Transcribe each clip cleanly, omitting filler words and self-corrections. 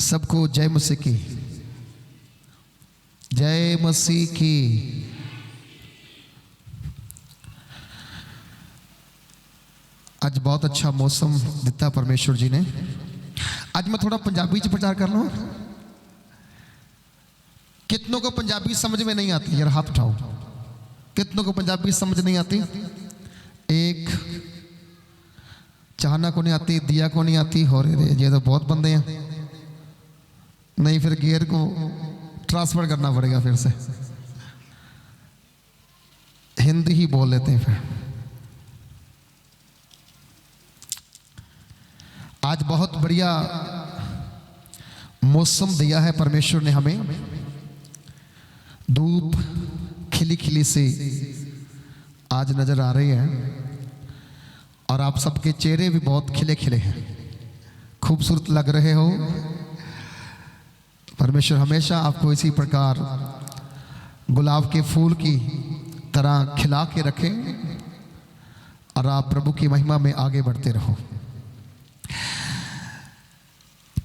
सबको जय मसीह की, जय मसीह की। आज बहुत अच्छा मौसम दिता परमेश्वर जी ने। आज मैं थोड़ा पंजाबी च प्रचार कर लूँ। कितनों को पंजाबी समझ में नहीं आती? यार हाथ उठाओ। कितनों को पंजाबी समझ नहीं आती? एक चाहना को नहीं आती, दिया को नहीं आती, हो रहे ये तो बहुत बंदे हैं। नहीं फिर गियर को ट्रांसफर करना पड़ेगा फिर से, हिंदी ही बोल लेते हैं फिर। आज बहुत बढ़िया मौसम दिया है परमेश्वर ने हमें। धूप खिली खिली से आज नजर आ रही है और आप सबके चेहरे भी बहुत खिले खिले हैं, खूबसूरत लग रहे हो। परमेश्वर हमेशा आपको इसी प्रकार गुलाब के फूल की तरह खिला के रखे और आप प्रभु की महिमा में आगे बढ़ते रहो।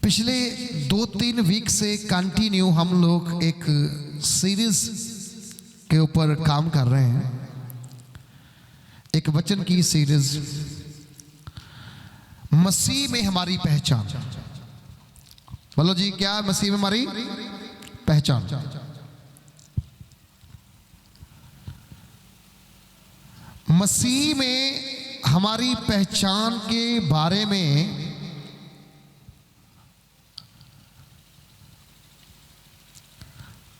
पिछले 2-3 वीक से कंटिन्यू हम लोग एक सीरीज के ऊपर काम कर रहे हैं, एक वचन की सीरीज, मसीह में हमारी पहचान। बोलो जी, क्या मसीह में हमारी पहचान? मसीह में हमारी पहचान के बारे में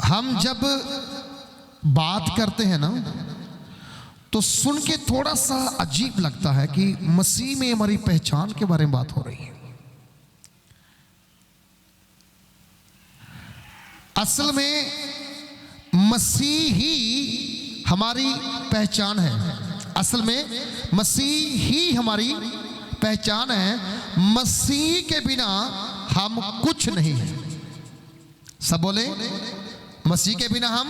हम जब बात करते हैं ना, तो सुन के थोड़ा सा अजीब लगता है कि मसीह में हमारी पहचान के बारे में बात हो रही है। असल में मसीह ही हमारी पहचान है। असल में मसीह ही हमारी पहचान है। मसीह के बिना हम कुछ नहीं है। सब बोले, मसीह के बिना हम,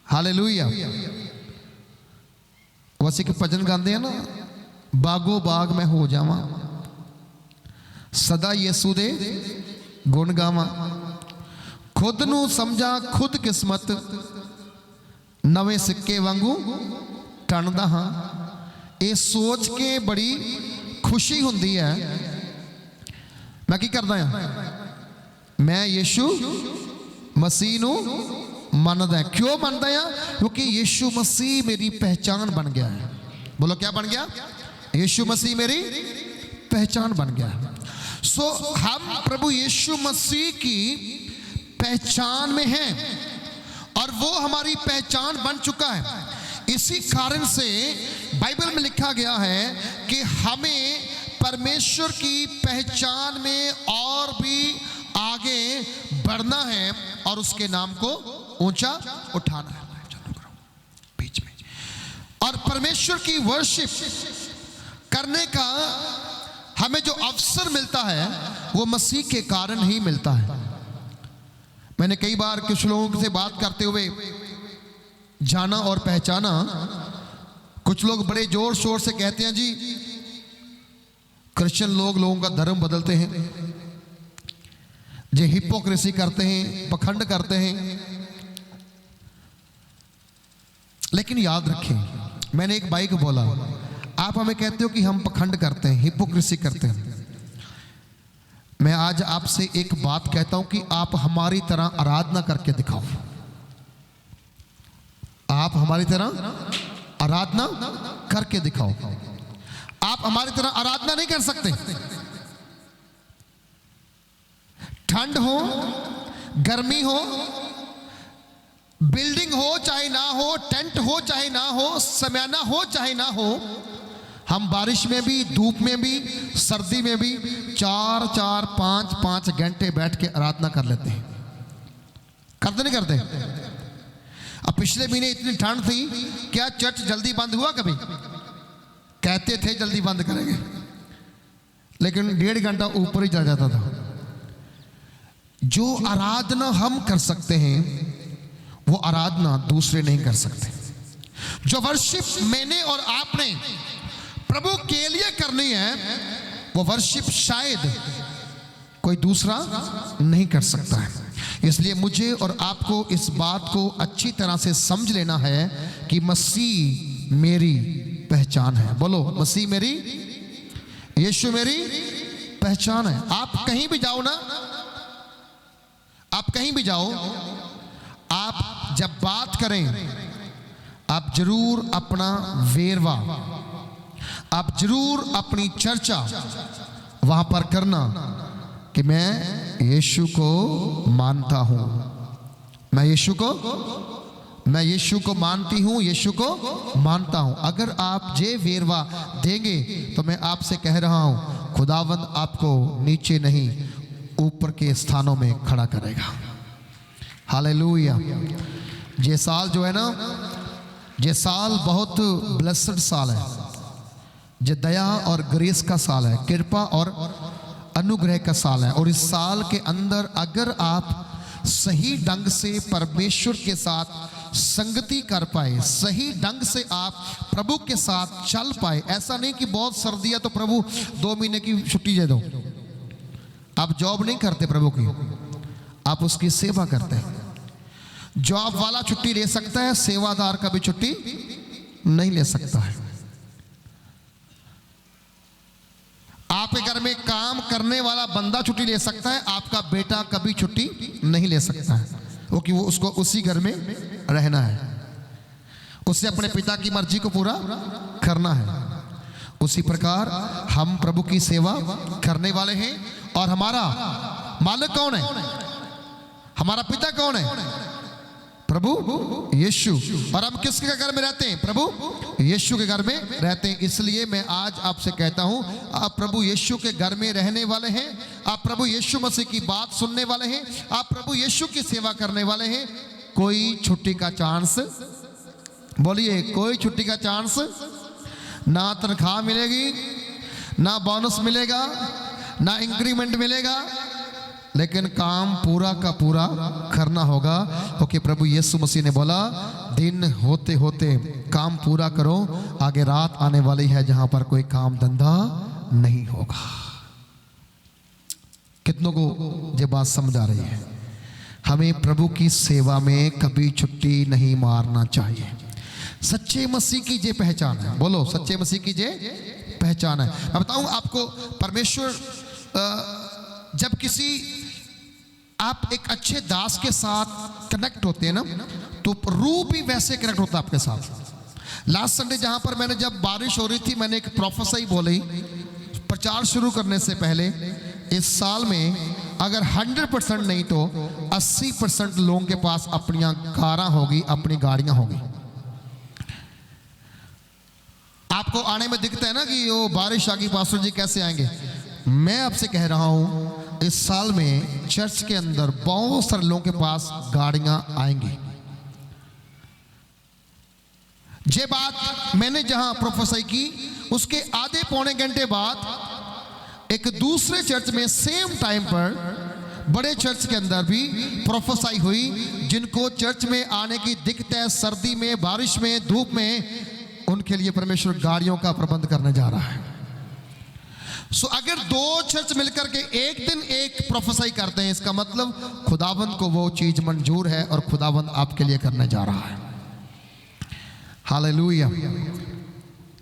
हालेलुया। वैसे के भजन गाते हैं ना, बागो बाग में हो जावा, सदा यीशु दे गुण गावा, खुद नू समझा खुद किस्मत, नवे सिक्के वांगू टणदा हाँ। ये सोच के बड़ी खुशी हुंदी है, मैं की करदा हां, मैं यीशु मसीह नू मनदा है। क्यों मनदा है? क्योंकि यीशु मसीह मेरी पहचान बन गया है। बोलो क्या बन गया? यीशु मसीह मेरी पहचान बन गया है। सो हम प्रभु यीशु मसीह की पहचान में हैं और वो हमारी पहचान बन चुका है। इसी कारण से बाइबल में लिखा गया है कि हमें परमेश्वर की पहचान में और भी आगे बढ़ना है और उसके नाम को ऊंचा उठाना है। चलो करो बीच में। और परमेश्वर की वर्शिप करने का हमें जो अवसर मिलता है वो मसीह के कारण ही मिलता है। मैंने कई बार कुछ लोगों से बात करते हुए जाना और पहचाना, कुछ लोग बड़े जोर शोर से कहते हैं, जी क्रिश्चियन लोगों का धर्म बदलते हैं, जो हिपोक्रेसी करते हैं, पखंड करते हैं। लेकिन याद रखें, मैंने एक भाई को बोला, आप हमें कहते हो कि हम पखंड करते हैं, हिपोक्रेसी करते हैं। मैं आज आपसे एक बात कहता हूं कि आप हमारी तरह आराधना करके दिखाओ। आप हमारी तरह आराधना करके दिखाओ। आप हमारी तरह आराधना नहीं कर सकते। ठंड हो, गर्मी हो, बिल्डिंग हो चाहे ना हो, टेंट हो चाहे ना हो, समयाना हो चाहे ना हो, हम बारिश में भी, धूप में भी, सर्दी में भी 4-4, 5-5 घंटे बैठ के आराधना कर लेते हैं। करते नहीं करते? अब पिछले महीने इतनी ठंड थी, क्या चर्च जल्दी बंद हुआ कभी? कहते थे जल्दी बंद करेंगे, लेकिन 1.5 घंटा ऊपर ही चल जाता था। जो आराधना हम कर सकते हैं वो आराधना दूसरे नहीं कर सकते। जो वर्शिप मैंने और आपने प्रभु के लिए करनी है वो वर्शिप शायद कोई दूसरा नहीं कर सकता है। इसलिए मुझे और आपको इस बात को अच्छी तरह से समझ लेना है कि मसीह मेरी पहचान है। बोलो, मसीह मेरी, यीशु मेरी पहचान है। आप कहीं भी जाओ ना, आप कहीं भी जाओ, आप जब बात करें, आप जरूर अपना वेरवा, आप जरूर अपनी चर्चा वहां पर करना कि मैं यीशु को मानता हूं, मैं यीशु को मानती हूं, यीशु को मानता हूं। अगर आप ये वेरवा देंगे तो मैं आपसे कह रहा हूं, खुदावंद आपको नीचे नहीं ऊपर के स्थानों में खड़ा करेगा। हालेलुया। ये साल जो है ना, ये साल बहुत ब्लेस्ड साल है, ये दया और ग्रेस का साल है, कृपा और अनुग्रह का साल है। और इस साल के अंदर अगर आप सही ढंग से परमेश्वर के साथ संगति कर पाए, सही ढंग से आप प्रभु के साथ चल पाए, ऐसा नहीं कि बहुत सर्दी है तो प्रभु 2 महीने की छुट्टी दे दो। आप जॉब नहीं करते प्रभु की, आप उसकी सेवा करते हैं। जॉब वाला छुट्टी ले सकता है, सेवादार का भी छुट्टी नहीं ले सकता है। आपके घर में काम करने वाला बंदा छुट्टी ले सकता है, आपका बेटा कभी छुट्टी नहीं ले सकता है, क्योंकि वो उसको उसी घर में रहना है, उसे अपने पिता की मर्जी को पूरा करना है। उसी प्रकार हम प्रभु की सेवा करने वाले हैं। और हमारा मालिक कौन है? हमारा पिता कौन है? प्रभु यीशु। और हम किसके घर में रहते हैं? प्रभु यीशु के घर में रहते हैं। इसलिए मैं आज आपसे कहता हूं, आप प्रभु यीशु के घर में रहने वाले हैं, आप प्रभु यीशु मसीह की बात सुनने वाले हैं, आप प्रभु यीशु की सेवा करने वाले हैं। कोई छुट्टी का चांस, बोलिए, कोई छुट्टी का चांस ना, तनख्वाह मिलेगी ना, बोनस मिलेगा ना, इंक्रीमेंट मिलेगा, लेकिन काम पूरा का पूरा करना होगा, क्योंकि प्रभु यीशु मसीह ने बोला, दिन होते होते काम पूरा करो, आगे रात आने वाली है जहां पर कोई काम धंधा नहीं होगा। कितनों को ये बात समझ आ रही है? हमें प्रभु की सेवा में कभी छुट्टी नहीं मारना चाहिए। सच्चे मसीह की ये पहचान है। बोलो, सच्चे मसीह की ये पहचान है। मैं बताऊं आपको, परमेश्वर जब किसी आप एक अच्छे दास के साथ कनेक्ट होते हैं ना, तो रूह भी वैसे कनेक्ट होता है आपके साथ। लास्ट संडे जहां पर मैंने, जब बारिश हो रही थी, मैंने एक प्रोफेसी बोली प्रचार शुरू करने से पहले, इस साल में अगर 100% नहीं तो 80% लोगों के पास अपनी कारें होगी, अपनी गाड़ियां होगी। आपको आने में दिखता है ना कि वो बारिश आ गई, पास्टर जी कैसे आएंगे? मैं आपसे कह रहा हूं, इस साल में चर्च के अंदर बहुत सारे लोगों के पास गाड़ियां आएंगी। ये बात मैंने जहां प्रोफेसर की, उसके आधे पौने घंटे बाद एक दूसरे चर्च में सेम टाइम पर, बड़े चर्च के अंदर भी प्रोफेसाई हुई, जिनको चर्च में आने की दिक्कत है, सर्दी में, बारिश में, धूप में, उनके लिए परमेश्वर गाड़ियों का प्रबंध करने जा रहा है। सो अगर 2 चर्च मिलकर के एक दिन एक प्रोफेसाई करते हैं, इसका मतलब खुदावंद को वो चीज मंजूर है और खुदावंद आपके लिए करने जा रहा है। Hallelujah,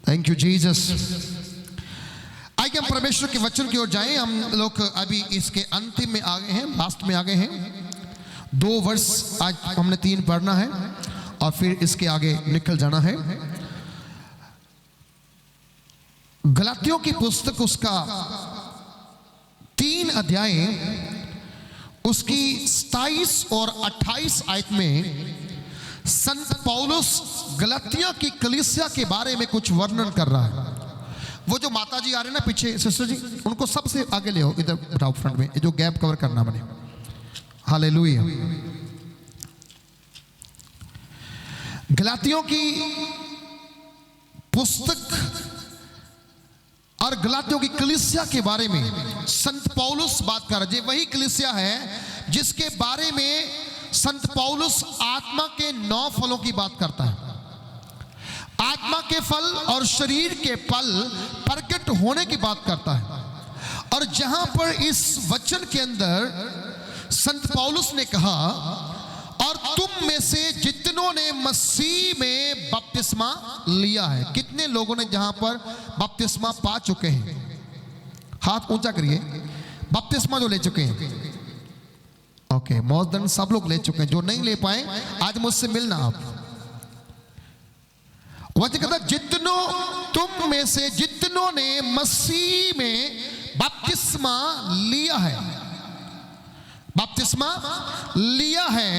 thank you Jesus. आइए हम परमेश्वर के वचन की ओर जाएं। हम लोग अभी इसके अंतिम में आ गए हैं, लास्ट में आ गए हैं। 2 वर्ष आज हमने 3 पढ़ना है और फिर इसके आगे निकल जाना है। गलातियों की पुस्तक, उसका 3 अध्याय, उसकी 27 और 28 आयत में संत पौलुस गलातिया की कलीसिया के बारे में कुछ वर्णन कर रहा है। वो जो माता जी आ रहे हैं ना पीछे, सिस्टर जी, उनको सबसे आगे ले आओ, इधर बिठाओ फ्रंट में, जो गैप कवर करना बने। हालेलुया। गलातियों की पुस्तक और गलातियों की कलीसिया के बारे में संत पौलुस बात कर रहे हैं। वही कलीसिया है जिसके बारे में संत पौलुस आत्मा के 9 फलों की बात करता है। आत्मा के फल और शरीर के फल प्रकट होने की बात करता है। और जहां पर इस वचन के अंदर संत पौलुस ने कहा, और तुम में से जितनों ने मसीह में बपतिस्मा लिया है। कितने लोगों ने जहां पर बपतिस्मा पा चुके हैं? हाथ ऊंचा करिए। बपतिस्मा जो ले चुके हैं, ओके, मौजदन सब लोग ले चुके हैं। जो नहीं ले पाए, आज मुझसे मिलना आप। वचन कहता, जितनों तुम में से जितनों ने मसीह में बपतिस्मा लिया है, बपतिस्मा लिया है,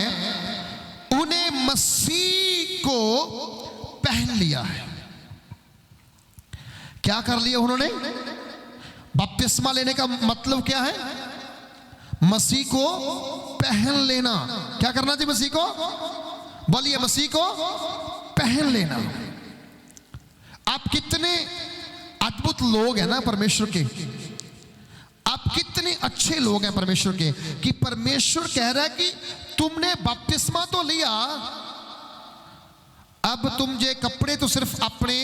उन्हें मसीह को पहन लिया है। क्या कर लिया उन्होंने? बपतिस्मा लेने का मतलब क्या है? मसीह को पहन लेना। क्या करना चाहिए? मसीह को, बोलिए, मसीह को पहन लेना। आप कितने अद्भुत लोग हैं ना परमेश्वर के, आप कितने अच्छे लोग हैं परमेश्वर के, कि परमेश्वर कह रहा है कि तुमने बपतिस्मा तो लिया, अब तुम ये कपड़े तो सिर्फ अपने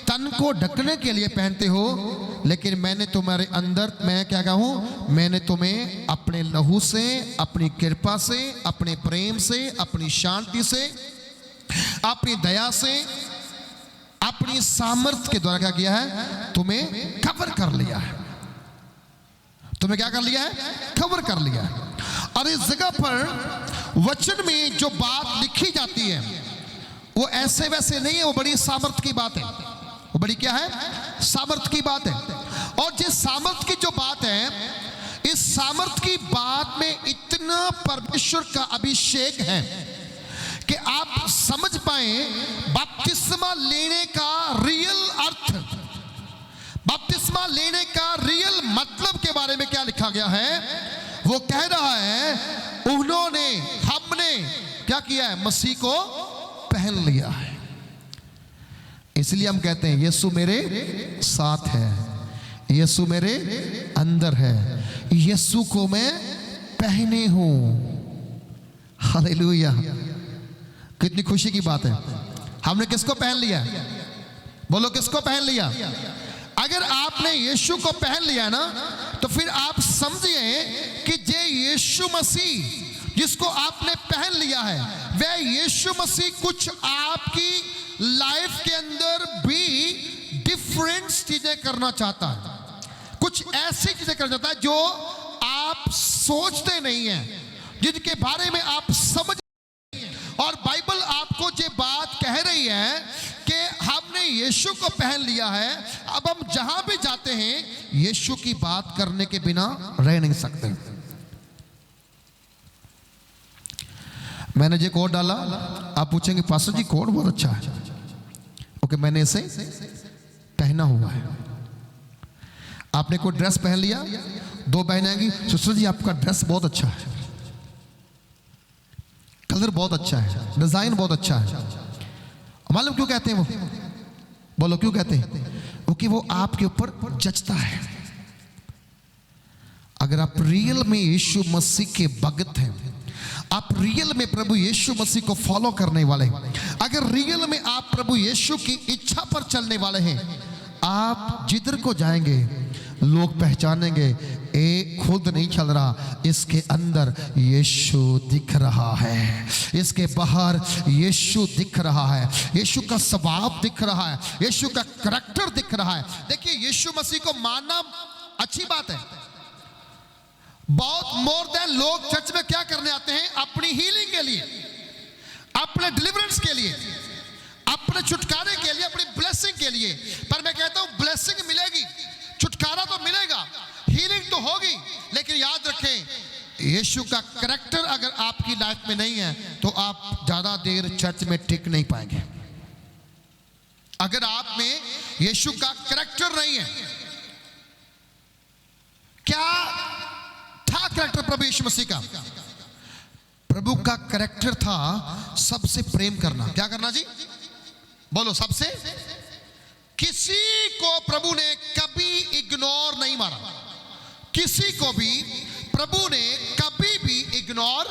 तन को ढकने के लिए पहनते हो, लेकिन मैंने तुम्हारे अंदर, मैं क्या कहूं, मैंने तुम्हें अपने लहू से, अपनी कृपा से, अपने प्रेम से, अपनी शांति से, अपनी दया से, अपनी सामर्थ्य के द्वारा क्या किया है? तुम्हें कवर कर लिया है। तुम्हें क्या कर लिया है? कवर कर लिया है। और इस जगह पर वचन में जो बात लिखी जाती है वो ऐसे वैसे नहीं है, वो बड़ी सामर्थ्य की बात है। वो बड़ी क्या है? सामर्थ्य की बात है। और जिस सामर्थ्य की जो बात है, इस सामर्थ्य की बात में इतना परमेश्वर का अभिषेक है कि आप समझ पाए बपतिस्मा लेने का रियल अर्थ, बपतिस्मा लेने का रियल मतलब के बारे में क्या लिखा गया है। वो कह रहा है, उन्होंने, हमने क्या किया है? मसीह को पहन लिया है। इसलिए हम कहते हैं यीशु मेरे साथ है, यीशु मेरे अंदर है, यीशु को मैं पहने हूं। हालेलुया! कितनी खुशी की बात है। हमने किसको पहन लिया? बोलो, किसको पहन लिया? अगर आपने यीशु को पहन लिया ना, तो फिर आप समझिए कि जे यीशु मसीह जिसको आपने पहन लिया है, वह यीशु मसीह कुछ आपकी लाइफ के अंदर भी डिफरेंट चीजें करना चाहता है। कुछ ऐसी चीजें करना चाहता है जो आप सोचते नहीं हैं, जिनके बारे में आप समझ, और बाइबल आपको ये बात कह रही है कि हमने यीशु को पहन लिया है। अब हम जहां भी जाते हैं यीशु की बात करने के बिना रह नहीं सकते। मैंने ये कोट डाला, आप पूछेंगे पास्टर जी कोट बहुत अच्छा है। ओके, मैंने इसे पहना हुआ है। आपने कोई ड्रेस पहन लिया, दो बहनें आएंगी, सिस्टर जी आपका ड्रेस बहुत अच्छा है, कलर बहुत अच्छा है, डिजाइन बहुत अच्छा है। मालूम क्यों कहते हैं वो? बोलो, क्यों कहते हैं? क्योंकि वो आपके ऊपर जचता है। अगर आप रियल में यीशु मसीह के भक्त हैं, आप रियल में प्रभु यीशु मसीह को फॉलो करने वाले हैं, अगर रियल में आप प्रभु यीशु की इच्छा पर चलने वाले हैं, आप जिधर को जाएंगे लोग पहचानेंगे, ये खुद नहीं चल रहा, इसके अंदर यीशु दिख रहा है, इसके बाहर यीशु दिख रहा है, यीशु का स्वभाव दिख रहा है, यीशु का करैक्टर दिख रहा है। देखिए, यीशु मसीह को मानना अच्छी बात है। बहुत मोर देन लोग चर्च में क्या करने आते हैं? अपनी हीलिंग के लिए, अपने डिलीवरेंस के लिए, अपने छुटकारे के लिए, अपनी ब्लेसिंग के लिए। पर मैं कहता हूं ब्लेसिंग मिलेगी, छुटकारा तो मिलेगा, हीलिंग तो होगी, लेकिन याद रखें यीशु का करैक्टर अगर आपकी लाइफ में नहीं है तो आप ज्यादा देर चर्च में टिक नहीं पाएंगे। अगर आप में यीशु का करैक्टर नहीं है, क्या था करैक्टर प्रभु यीशु मसीह का? प्रभु का करैक्टर था सबसे प्रेम करना। क्या करना जी? बोलो, सबसे। किसी को प्रभु ने कभी इग्नोर नहीं मारा, किसी को भी प्रभु ने कभी भी इग्नोर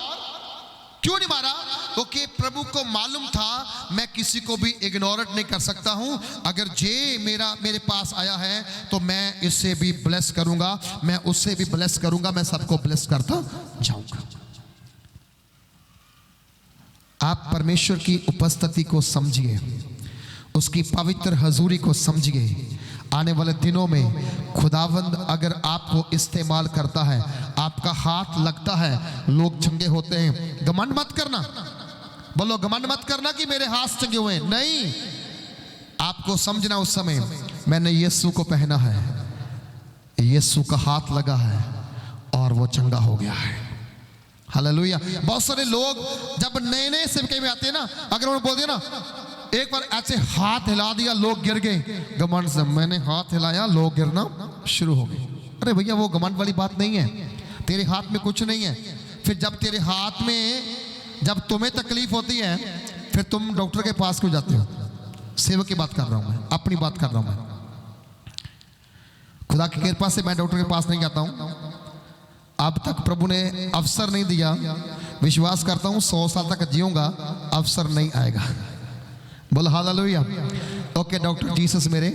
क्यों नहीं मारा? क्योंकि प्रभु को मालूम था मैं किसी को भी इग्नोर नहीं कर सकता हूं। अगर ये मेरे पास आया है तो मैं इससे भी ब्लेस करूंगा, मैं उससे भी ब्लेस करूंगा, मैं सबको ब्लेस करता जाऊंगा। आप परमेश्वर की उपस्थिति को समझिए, उसकी पवित्र हजूरी को समझिए। आने वाले दिनों में खुदावंद अगर आपको इस्तेमाल करता है, आपका हाथ लगता है, लोग चंगे होते हैं। घमंड मत करना, बोलो घमंड मत करना कि मेरे हाथ चंगे हुए हैं। नहीं, आपको समझना उस समय मैंने यीशु को पहना है, यीशु का हाथ लगा है और वो चंगा हो गया है। हालेलुया। बहुत सारे लोग जब नए नए सेवकाई में आते हैं ना, अगर उन्होंने बोल दिया ना एक बार ऐसे हाथ हिला दिया, लोग गिर गए, घमंड से मैंने हाथ हिलाया, लोग गिरना शुरू हो गए। अरे भैया वो घमंड वाली बात नहीं है, तेरे हाथ में कुछ नहीं है। फिर जब तेरे हाथ में, जब तुम्हें तकलीफ होती है, फिर तुम डॉक्टर के पास क्यों जाते हो? सेवक की बात कर रहा हूं मैं, अपनी बात कर रहा हूं मैं। खुदा की कृपा से मैं डॉक्टर के पास नहीं जाता हूं, अब तक प्रभु ने अवसर नहीं दिया। विश्वास करता हूं 100 साल तक जीऊंगा, अवसर नहीं आएगा। बोलो हालेलुया। ओके, डॉक्टर जीसस मेरे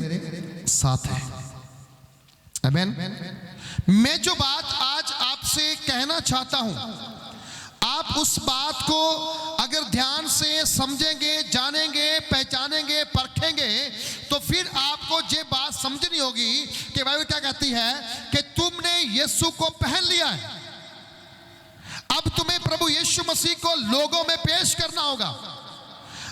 साथ है। आमीन। मैं जो बात आज आपसे कहना चाहता हूं, आप उस बात को अगर ध्यान से समझेंगे, जानेंगे, पहचानेंगे, परखेंगे, तो फिर आपको ये बात समझनी होगी कि बाइबल क्या कहती है कि तुमने यीशु को पहन लिया है। अब तुम्हें प्रभु यीशु मसीह को लोगों में पेश करना होगा।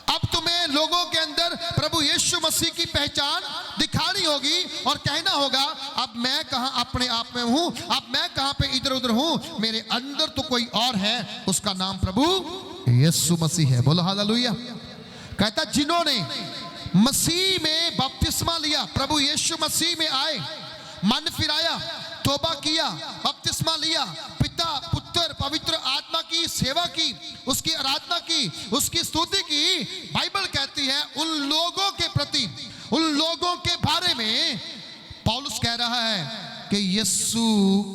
अब तुम्हें लोगों के अंदर प्रभु यीशु मसीह की पहचान दिखानी होगी और कहना होगा अब मैं कहां अपने आप में हूं, अब मैं कहां पे इधर उधर हूं, मेरे अंदर तो कोई और है, उसका नाम प्रभु यीशु मसीह है। बोलो हालेलुया। कहता जिन्होंने मसीह में बपतिस्मा लिया, प्रभु यीशु मसीह में आए, मन फिराया, तौबा किया, बपतिस्मा लिया, पिता पुत्र पवित्र आत्मा की सेवा की, उसकी आराधना की, उसकी स्तुति की, बाइबल कहती है उन लोगों के प्रति, उन लोगों के बारे में पौलुस कह रहा है कि यीशु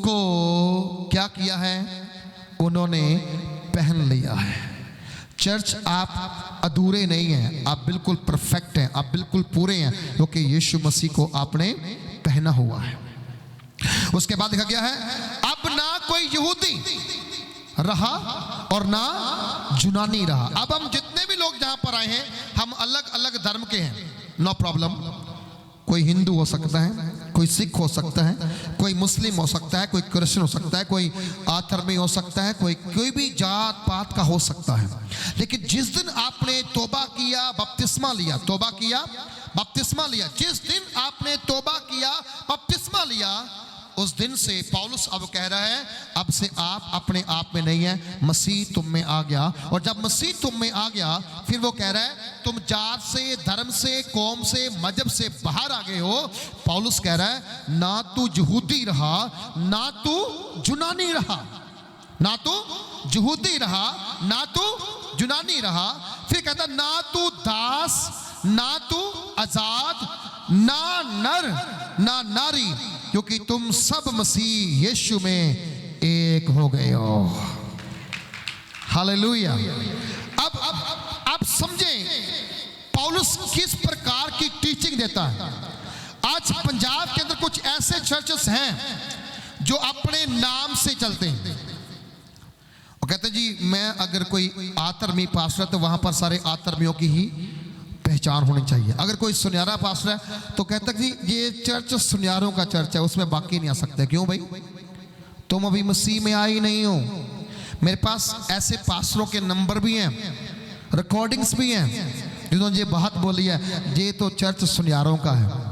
को क्या किया है? उन्होंने पहन लिया है। चर्च आप अधूरे नहीं हैं, आप बिल्कुल परफेक्ट हैं, आप बिल्कुल पूरे हैं, क्योंकि यीशु मसीह को आपने पहना हुआ है। उसके बाद लिखा गया है अब ना कोई यहूदी रहा और ना यूनानी रहा। अब हम जितने भी लोग जहां पर आए हैं, हम अलग अलग धर्म के हैं, नो प्रॉब्लम। कोई हिंदू हो सकता है, कोई सिख हो सकता है, कोई मुस्लिम हो सकता है, कोई क्रिश्चियन हो सकता है, कोई आधर्मी हो सकता है, कोई भी जात पात का हो सकता है। लेकिन जिस दिन आपने तौबा किया, बपतिस्मा लिया, तौबा किया, बपतिस्मा लिया, जिस दिन आपने तौबा किया, बपतिस्मा लिया, उस दिन से पौलुस अब कह रहा है अब से आप अपने आप में नहीं है, मसीह तुम में आ गया। और जब मसीह तुम में आ गया, फिर वो कह रहा है तुम जात से, धर्म से, कौम से, मजहब से बाहर आ गए हो। पौलुस कह रहा है ना तू यहूदी रहा, ना तू यूनानी रहा, ना तू यहूदी रहा, ना तू यूनानी रहा। फिर कहता ना तू दास, ना तू आजाद, ना नर ना नारी, क्योंकि तुम सब मसीह यीशु में एक हो गए हो। हालेलुया। अब आप समझें पौलुस किस प्रकार की टीचिंग देता है। आज पंजाब के अंदर कुछ ऐसे चर्चेस हैं जो अपने नाम से चलते हैं। वो कहते जी मैं अगर कोई आतर्मी पास्टर है तो वहां पर सारे आतर्मियों की ही पहचान होनी चाहिए। अगर कोई सुन्यारा पास्टर है तो कहता जी ये चर्च सुन्यारों का चर्च है, उसमें बाकी नहीं आ सकते। क्यों भाई? तुम अभी मसीह में आए नहीं हो। मेरे पास ऐसे पास्टरों के नंबर भी हैं, रिकॉर्डिंग्स भी हैं, जिन्होंने ये बात बोली है ये तो चर्च सुन्यारों का है।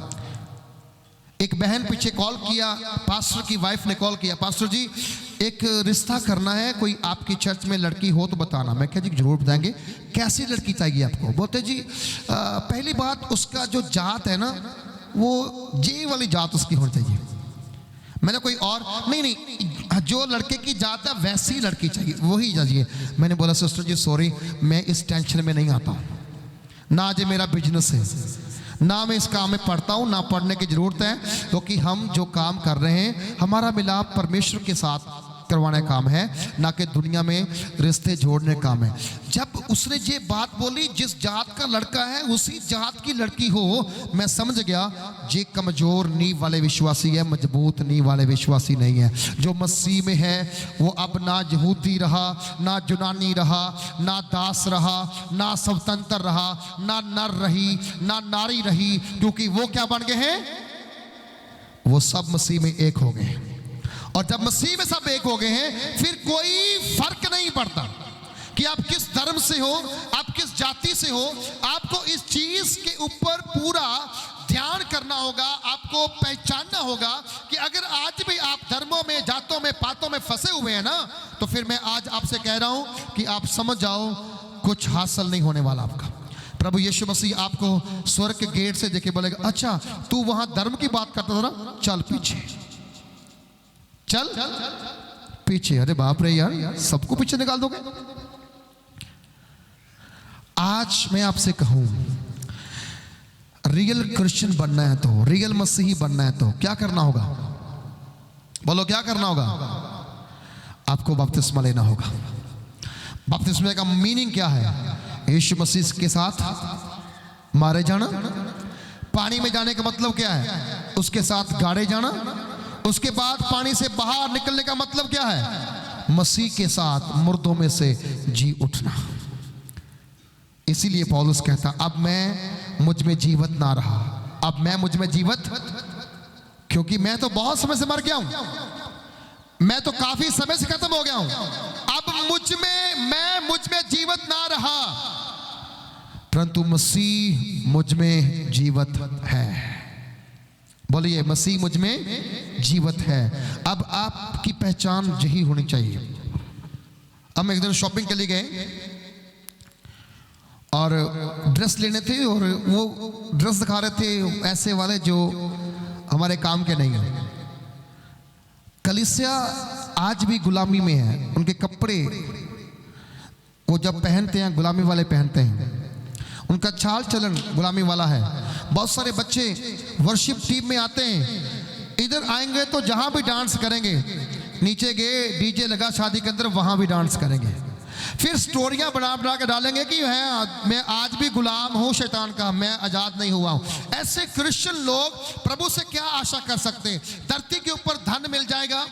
एक बहन पीछे कॉल किया, पास्टर की वाइफ ने कॉल किया, पास्टर जी एक रिश्ता करना है, कोई आपकी चर्च में लड़की हो तो बताना। मैं क्या जी जरूर बताएंगे। कैसी लड़की चाहिए आपको? बोलते जी पहली बात उसका जो जात है ना वो ये वाली जात उसकी होनी चाहिए। मैंने कोई और नहीं, जो लड़के की जात है वैसी लड़की चाहिए, वही चाहिए। मैंने बोला सिस्टर जी सॉरी, मैं इस टेंशन में नहीं आता हूँ, ना जो मेरा बिजनेस है, ना मैं इस काम में पढ़ता हूँ, ना पढ़ने की जरूरत है, क्योंकि हम जो काम कर रहे हैं हमारा मिलाप परमेश्वर के साथ करवाने का काम है, ना कि दुनिया में रिश्ते जोड़ने का काम है। जब उसने ये बात बोली, जिस जात का लड़का है उसी जात की लड़की हो, मैं समझ गया ये कमजोर नींव वाले विश्वासी है, मजबूत नींव वाले विश्वासी नहीं है। जो मसीह में है वो अब ना यहूदी रहा, ना यूनानी रहा, ना दास रहा, ना स्वतंत्र रहा, ना नर रही, ना नारी रही, क्योंकि वो क्या बन गए हैं, वो सब मसीह में एक हो गए। और जब मसीह में सब एक हो गए हैं, फिर कोई फर्क नहीं पड़ता कि आप किस धर्म से हो, आप किस जाति से हो। आपको इस चीज के ऊपर पूरा ध्यान करना होगा, आपको पहचानना होगा कि अगर आज भी आप धर्मों में, जातों में, पातों में फंसे हुए हैं ना, तो फिर मैं आज आपसे कह रहा हूं कि आप समझ जाओ कुछ हासिल नहीं होने वाला आपका। प्रभु यीशु मसीह आपको स्वर्ग के गेट से देखे बोलेगा, अच्छा तू वहां धर्म की बात करता था ना, चल पीछे, चल पीछे। अरे बाप रे यार, सबको पीछे निकाल दोगे। आज मैं आपसे कहूं, रियल क्रिश्चियन बनना है तो, रियल मसीही बनना है तो क्या करना होगा? बोलो क्या करना होगा? आपको बपतिस्मा लेना होगा। बपतिस्मा का मीनिंग क्या है? यीशु मसीह के साथ मारे जाना। पानी में जाने का मतलब क्या है? उसके साथ गाड़े जाना। उसके बाद पानी से बाहर निकलने का मतलब क्या है? मसीह के साथ मुर्दों में से जी उठना। इसीलिए पौलुस कहता, अब मैं मुझ में जीवित ना रहा, अब मैं मुझ में जीवित, क्योंकि मैं तो बहुत समय से मर गया हूं, मैं तो काफी समय से खत्म हो गया हूं। अब मैं मुझ में जीवित ना रहा, परंतु मसीह मुझ में जीवित है। बोलिए, मसीह मुझ में जीवित है। अब आपकी पहचान यही होनी चाहिए। हम एक दिन शॉपिंग के लिए गए और ड्रेस लेने थे, और वो ड्रेस दिखा रहे थे ऐसे वाले जो हमारे काम के नहीं है। कलीसिया आज भी गुलामी में है। उनके कपड़े वो जब पहनते हैं गुलामी वाले पहनते हैं, उनका चाल चलन गुलामी वाला है। बहुत सारे बच्चे वर्शिप टीम में आते हैं, इधर आएंगे तो जहां भी डांस करेंगे, नीचे गए डीजे लगा शादी के अंदर, वहां भी डांस करेंगे। फिर स्टोरियां बना बना के डालेंगे कि है मैं आज भी गुलाम हूं शैतान का, मैं आजाद नहीं हुआ हूं। ऐसे क्रिश्चियन लोग प्रभु से क्या आशा कर सकते हैं? धरती के ऊपर धन मिल जाएगा,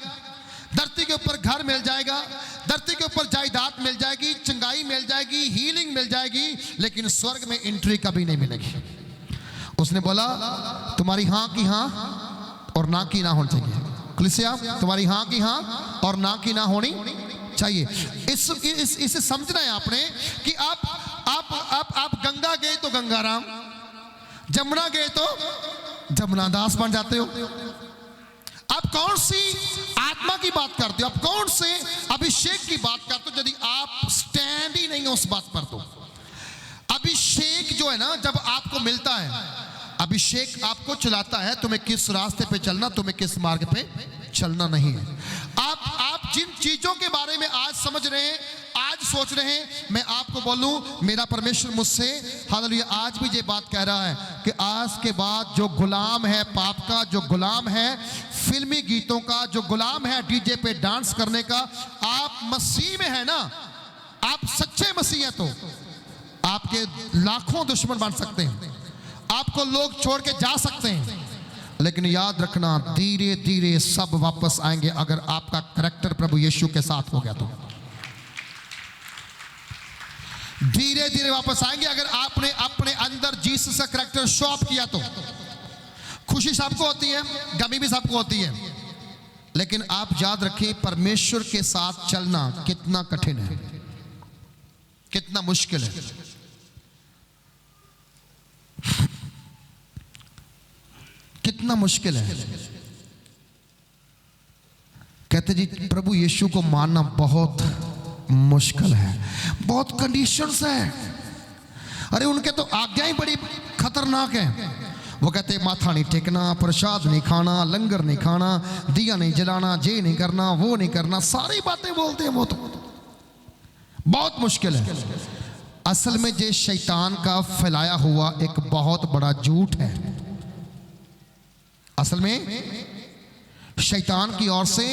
धरती के ऊपर घर मिल जाएगा, धरती के ऊपर जायदाद मिल जाएगी, चंगाई मिल जाएगी, हीलिंग मिल जाएगी, लेकिन स्वर्ग में एंट्री कभी नहीं मिलेगी। उसने बोला, तुम्हारी हां की हां और ना की ना होनी चाहिए। कलीसिया, तुम्हारी हां की हां और ना की ना होनी चाहिए। इसे समझना है आपने कि आप गंगा गए तो गंगाराम, जमुना गए तो जमुना दास बन जाते हो। आप कौन सी आत्मा की बात करते हो? आप कौन से अभिषेक की बात करते हो? यदि आप स्टैंड ही नहीं हो उस बात पर, तो अभिषेक जो है ना, जब आपको मिलता है, अभिषेक आपको चलाता है तुम्हें किस रास्ते पे चलना, तुम्हें किस मार्ग पे चलना नहीं है। आप जिन चीजों के बारे में आज समझ रहे हैं, आज सोच रहे हैं, मैं आपको बोलूं, मेरा परमेश्वर मुझसे हालेलुया आज भी ये बात कह रहा है कि आज के बाद जो गुलाम है पाप का, जो गुलाम है फिल्मी गीतों का, जो गुलाम है डीजे पे डांस करने का, आप मसीह में है ना, आप सच्चे मसीह हैं, तो आपके लाखों दुश्मन बन सकते हैं, आपको लोग छोड़ के जा सकते हैं, लेकिन याद रखना धीरे धीरे सब वापस आएंगे अगर आपका करैक्टर प्रभु यीशु के साथ हो गया तो। धीरे धीरे वापस आएंगे अगर आपने अपने अंदर जीसस का करैक्टर शो ऑफ किया तो। खुशी सबको होती है, गमी भी सबको होती है, लेकिन आप याद रखें परमेश्वर के साथ चलना कितना कठिन है, कितना मुश्किल है। कितना मुश्किल है। कहते जी प्रभु यीशु को मानना बहुत मुश्किल है, बहुत कंडीशंस है। अरे उनके तो आज्ञा ही बड़ी खतरनाक है। वो कहते माथा नहीं टेकना, प्रसाद नहीं खाना, लंगर नहीं खाना, दिया नहीं जलाना, ये नहीं करना, वो नहीं करना, सारी बातें बोलते हैं। वो तो बहुत मुश्किल है। असल में ये शैतान का फैलाया हुआ एक बहुत बड़ा झूठ है। असल में शैतान की ओर से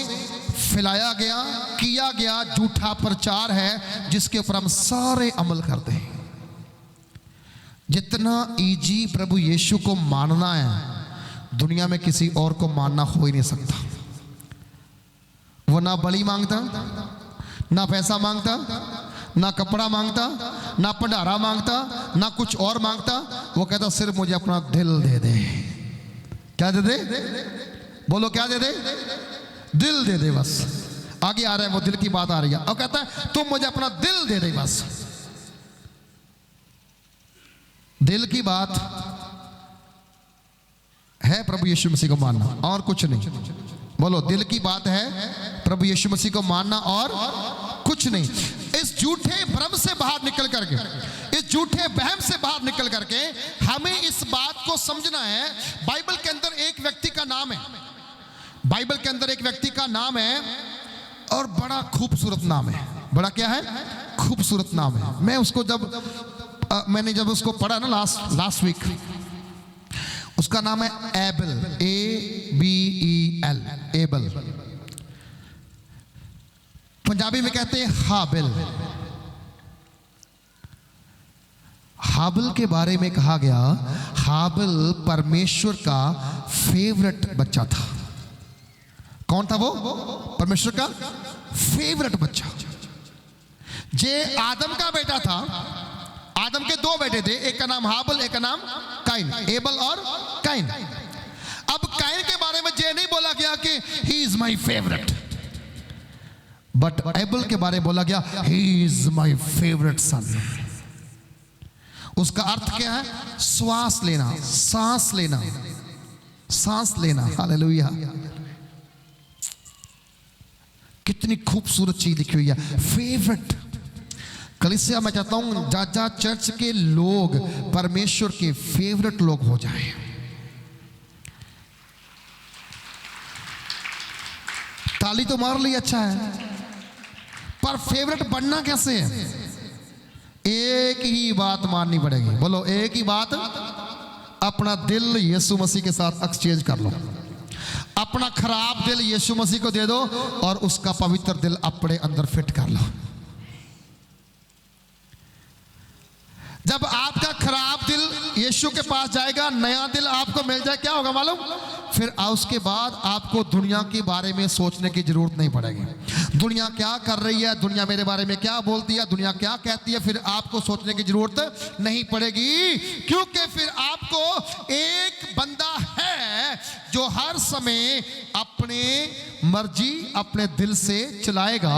फैलाया गया, किया गया झूठा प्रचार है जिसके ऊपर हम सारे अमल करते हैं। जितना इजी प्रभु यीशु को मानना है, दुनिया में किसी और को मानना हो ही नहीं सकता। वो ना बलि मांगता, ना पैसा मांगता, ना कपड़ा मांगता, ना भंडारा मांगता, ना कुछ और मांगता। वो कहता सिर्फ मुझे अपना दिल दे दे। क्या दे दे? बोलो क्या दे दे? दिल दे दे बस। आगे आ रहा है, वो दिल की बात आ रही है। और कहता है तुम मुझे अपना दिल दे दे बस। दिल की बात है प्रभु यीशु मसीह को मानना और कुछ नहीं। बोलो दिल की बात है प्रभु यीशु मसीह को मानना और कुछ नहीं। इस झूठे भ्रम से बाहर निकल करके, इस झूठे वहम से बाहर निकल करके हमें इस बात को समझना है। बाइबल के अंदर एक व्यक्ति का नाम है, बाइबल के अंदर एक व्यक्ति का नाम है और बड़ा खूबसूरत नाम है। बड़ा क्या है? खूबसूरत नाम है। मैं उसको मैंने जब उसको पढ़ा ना लास्ट वीक, उसका नाम है एबल, ABEL, एबल। पंजाबी में कहते हैं हाबिल। हाबिल के बारे में कहा गया, हाबिल परमेश्वर का फेवरेट बच्चा था। कौन था वो? परमेश्वर का फेवरेट बच्चा। जे आदम का बेटा था। आदम के दो बेटे थे, एक का नाम हाबिल, एक का नाम काइन। एबल और काइन। अब काइन के बारे में ये नहीं बोला गया कि he is my favourite, but able के बारे में बोला गया ही इज माई फेवरेट सन। उसका अर्थ क्या है? श्वास लेना, सांस लेना, सांस लेना। हालेलुया। कितनी खूबसूरत चीज लिखी हुई है, फेवरेट। कलीसिया मैं चाहता हूं जाजा चर्च के लोग परमेश्वर के फेवरेट लोग हो जाएं। ताली तो मार ली, अच्छा है, पर फेवरेट बनना कैसे है? एक ही बात माननी पड़ेगी। बोलो एक ही बात, अपना दिल यीशु मसीह के साथ एक्सचेंज कर लो। अपना खराब दिल यीशु मसीह को दे दो और उसका पवित्र दिल अपने अंदर फिट कर लो। जब आपका खराब दिल यीशु के पास जाएगा, नया दिल आपको मिल जाए, क्या होगा मालूम? फिर उसके बाद आपको दुनिया के बारे में सोचने की जरूरत नहीं पड़ेगी। दुनिया क्या कर रही है, दुनिया मेरे बारे में क्या बोलती है, दुनिया क्या कहती है, फिर आपको सोचने की जरूरत नहीं पड़ेगी। क्योंकि फिर आपको एक बंदा है जो हर समय अपने मर्जी अपने दिल से चलाएगा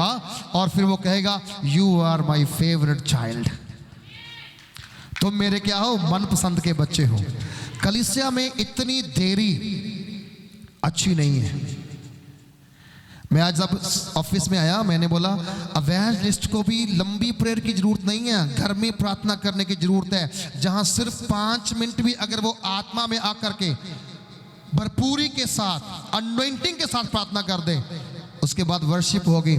और फिर वो कहेगा you are my favourite child. तुम मेरे क्या हो? मनपसंद के बच्चे हो। कलीसिया में इतनी देरी अच्छी नहीं है। मैं आज जब ऑफिस में आया, मैंने बोला इवेंजलिस्ट को भी लंबी प्रेयर की जरूरत नहीं है, घर में प्रार्थना करने की जरूरत है। जहां सिर्फ 5 मिनट भी अगर वो आत्मा में आकर के भरपूरी के साथ, अनॉइंटिंग के साथ प्रार्थना कर दे, उसके बाद वर्शिप होगी,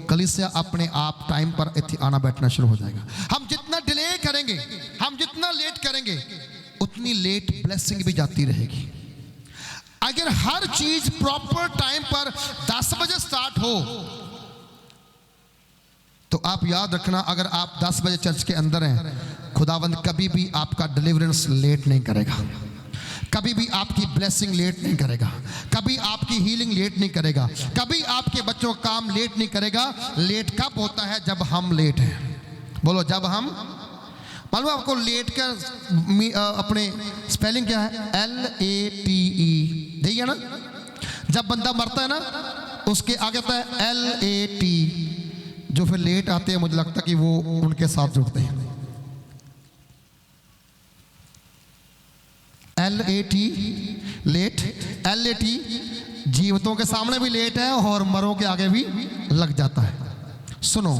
कलीसिया अपने आप टाइम पर आना बैठना शुरू हो जाएगा। हम जितना डिले करेंगे, हम जितना लेट करेंगे, उतनी लेट ब्लेसिंग भी जाती रहेगी। अगर हर चीज प्रॉपर टाइम पर 10 बजे स्टार्ट हो, तो आप याद रखना, अगर आप 10 बजे चर्च के अंदर हैं, खुदावंद कभी भी आपका डिलीवरेंस लेट नहीं करेगा, कभी भी आपकी ब्लेसिंग लेट नहीं करेगा, कभी आपकी हीलिंग लेट नहीं करेगा, कभी आपके बच्चों का काम लेट नहीं करेगा। लेट कब होता है? जब हम लेट हैं। बोलो जब हम, मालूम आपको लेट का अपने स्पेलिंग क्या है? LATE, देखिए ना, जब बंदा मरता है ना, उसके आगे आता है LAT। जो फिर लेट आते हैं, मुझे लगता है कि वो उनके साथ जुड़ते हैं। LAT, late. LAT जीवतों के सामने भी लेट है और मरों के आगे भी लग जाता है। सुनो,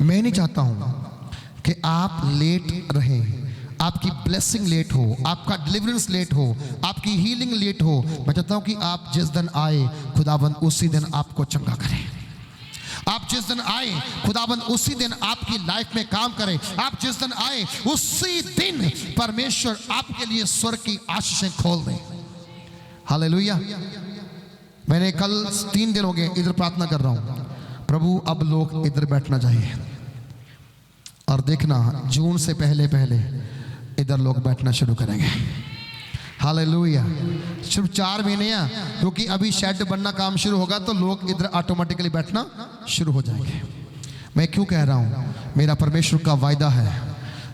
मैं नहीं चाहता हूं कि आप लेट रहें, आपकी ब्लेसिंग लेट हो, आपका डिलीवरेंस लेट हो, आपकी हीलिंग लेट हो। मैं चाहता हूं कि आप जिस दिन आए, खुदाबंद उसी दिन आपको चंगा करे। आप जिस दिन आए, खुदाबंद उसी दिन आपकी लाइफ में काम करे। आप जिस दिन आए, उसी दिन परमेश्वर आपके लिए स्वर्ग की आशीषें खोल दे। हालेलुया। मैंने कल 3 दिन हो गए इधर प्रार्थना कर रहा हूँ, प्रभु अब लोग इधर बैठना चाहिए। और देखना जून से पहले पहले इधर लोग बैठना शुरू करेंगे। हालेलुया। सिर्फ 4 महीने हैं, क्योंकि अभी शेड बनना काम शुरू होगा तो लोग इधर ऑटोमेटिकली बैठना शुरू हो जाएंगे। मैं क्यों कह रहा हूँ, मेरा परमेश्वर का वायदा है,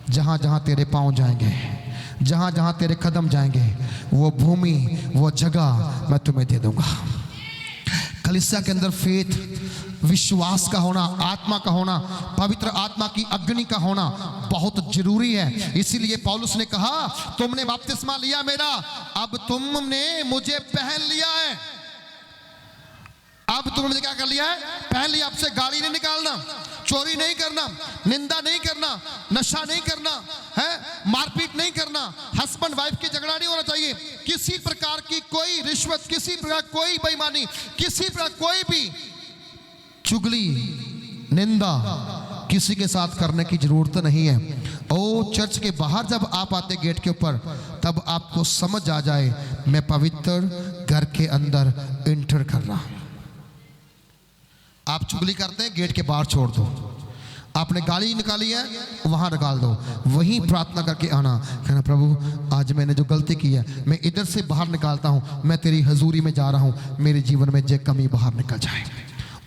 जहाँ जहाँ तेरे पाँव जाएंगे, जहाँ जहाँ तेरे कदम जाएंगे, वो भूमि वो जगह मैं तुम्हें दे दूंगा। कलीसिया के अंदर फेथ, विश्वास का होना, आत्मा का होना, पवित्र आत्मा की अग्नि का होना बहुत जरूरी है। इसीलिए पौलुस ने कहा, तुमने बपतिस्मा लिया मेरा, अब तुमने मुझे पहन लिया है। अब तुमने क्या कर लिया है? पहन लिया। आपसे गाली नहीं निकालना, चोरी नहीं करना, निंदा नहीं करना, नशा नहीं करना है, मारपीट नहीं करना, हस्बैंड वाइफ की झगड़ा नहीं होना चाहिए, किसी प्रकार की कोई रिश्वत, किसी प्रकार कोई बेईमानी, किसी प्रकार कोई भी चुगली, निंदा किसी के साथ करने की जरूरत नहीं है। ओ चर्च के बाहर जब आप आते गेट के ऊपर, तब आपको समझ आ जाए मैं पवित्र घर के अंदर एंटर कर रहा हूं। आप चुगली करते हैं, गेट के बाहर छोड़ दो। आपने गाली निकाली है, वहां निकाल दो। वहीं प्रार्थना करके आना, कहना प्रभु आज मैंने जो गलती की है मैं इधर से बाहर निकालता हूं, मैं तेरी हजूरी में जा रहा हूं, मेरे जीवन में जो कमी बाहर निकल जाए।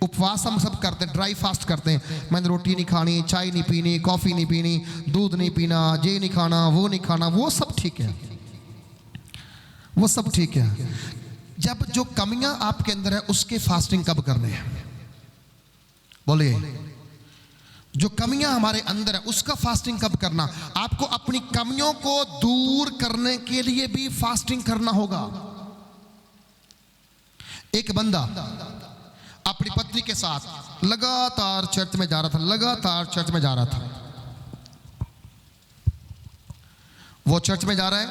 उपवास हम सब करते हैं, ड्राई फास्ट करते हैं, मैंने रोटी नहीं खानी, चाय नहीं पीनी, कॉफ़ी नहीं पीनी, दूध नहीं पीना, ये नहीं खाना, वो नहीं खाना, वो सब ठीक है, वो सब ठीक है। जब जो कमियां आपके अंदर है उसके फास्टिंग कब करने हैं? बोलिए। जो कमियां हमारे अंदर है उसका फास्टिंग कब करना? आपको अपनी कमियों को दूर करने के लिए भी फास्टिंग करना होगा। एक बंदा अपनी पत्नी के साथ लगातार चर्च में जा रहा था, लगातार चर्च में जा रहा था। वो चर्च में जा रहा है,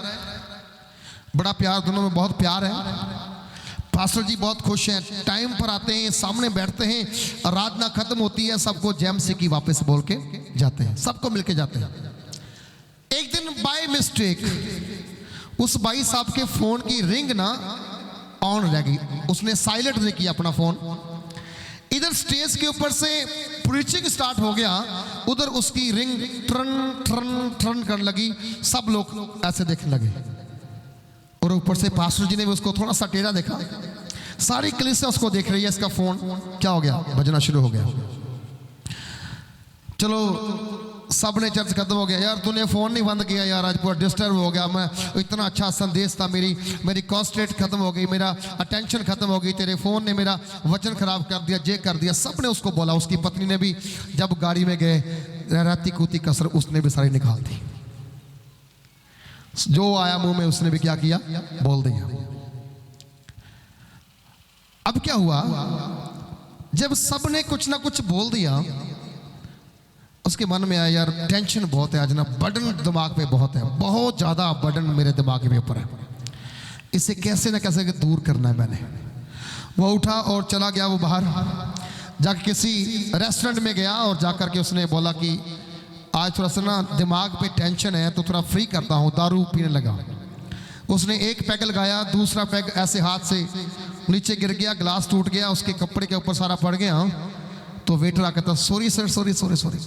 बड़ा प्यार, दोनों में बहुत प्यार है। पास्टर जी बहुत खुश हैं, टाइम पर आते हैं, सामने बैठते हैं, आराधना खत्म होती है, सबको जैम से की वापस बोल के जाते हैं, सबको मिलके जाते हैं। एक दिन बाय मिस्टेक उस भाई साहब के फोन की रिंग ना ऑन रह गई, उसने साइलेंट नहीं किया अपना फोन। इधर स्टेज के ऊपर से प्रीचिंग स्टार्ट हो गया, उधर उसकी रिंग ट्रन ट्रन ट्रन करने लगी, सब लोग ऐसे देखने लगे। और ऊपर से पास्टर जी ने भी उसको थोड़ा सा टेढ़ा देखा, सारी कलीसिया उसको देख रही है, इसका फोन क्या हो गया, बजना शुरू हो गया। चलो सब ने चर्च खत्म हो गया, यार तूने फोन नहीं बंद किया यार, आज पूरा डिस्टर्ब हो गया, मैं इतना अच्छा संदेश था, मेरी कॉन्सेंट्रेट खत्म हो गई, मेरा अटेंशन खत्म हो गई, तेरे फोन ने मेरा वचन खराब कर दिया, जे कर दिया। सब ने उसको बोला। उसकी पत्नी ने भी जब गाड़ी में गए, रहती कूती कसर उसने भी सारी निकाल दी, जो आया मुंह में उसने भी क्या किया, बोल दिया। अब क्या हुआ, जब सब ने कुछ ना कुछ बोल दिया, उसके मन में आया यार टेंशन बहुत है आज ना, बर्डन दिमाग पे बहुत है, बहुत ज्यादा बर्डन मेरे दिमाग में ऊपर है, इसे कैसे ना कैसे दूर करना है। मैंने वो उठा और चला गया, वो बाहर जाकर किसी रेस्टोरेंट में गया और जाकर के उसने बोला कि आज थोड़ा सा ना दिमाग पे टेंशन है तो थोड़ा फ्री करता हूँ, दारू पीने लगा। उसने एक पैग लगाया, दूसरा पैग ऐसे हाथ से नीचे गिर गया, ग्लास टूट गया, उसके कपड़े के ऊपर सारा पड़ गया। तो वेटर आकर था, sorry sir, sorry sorry sorry,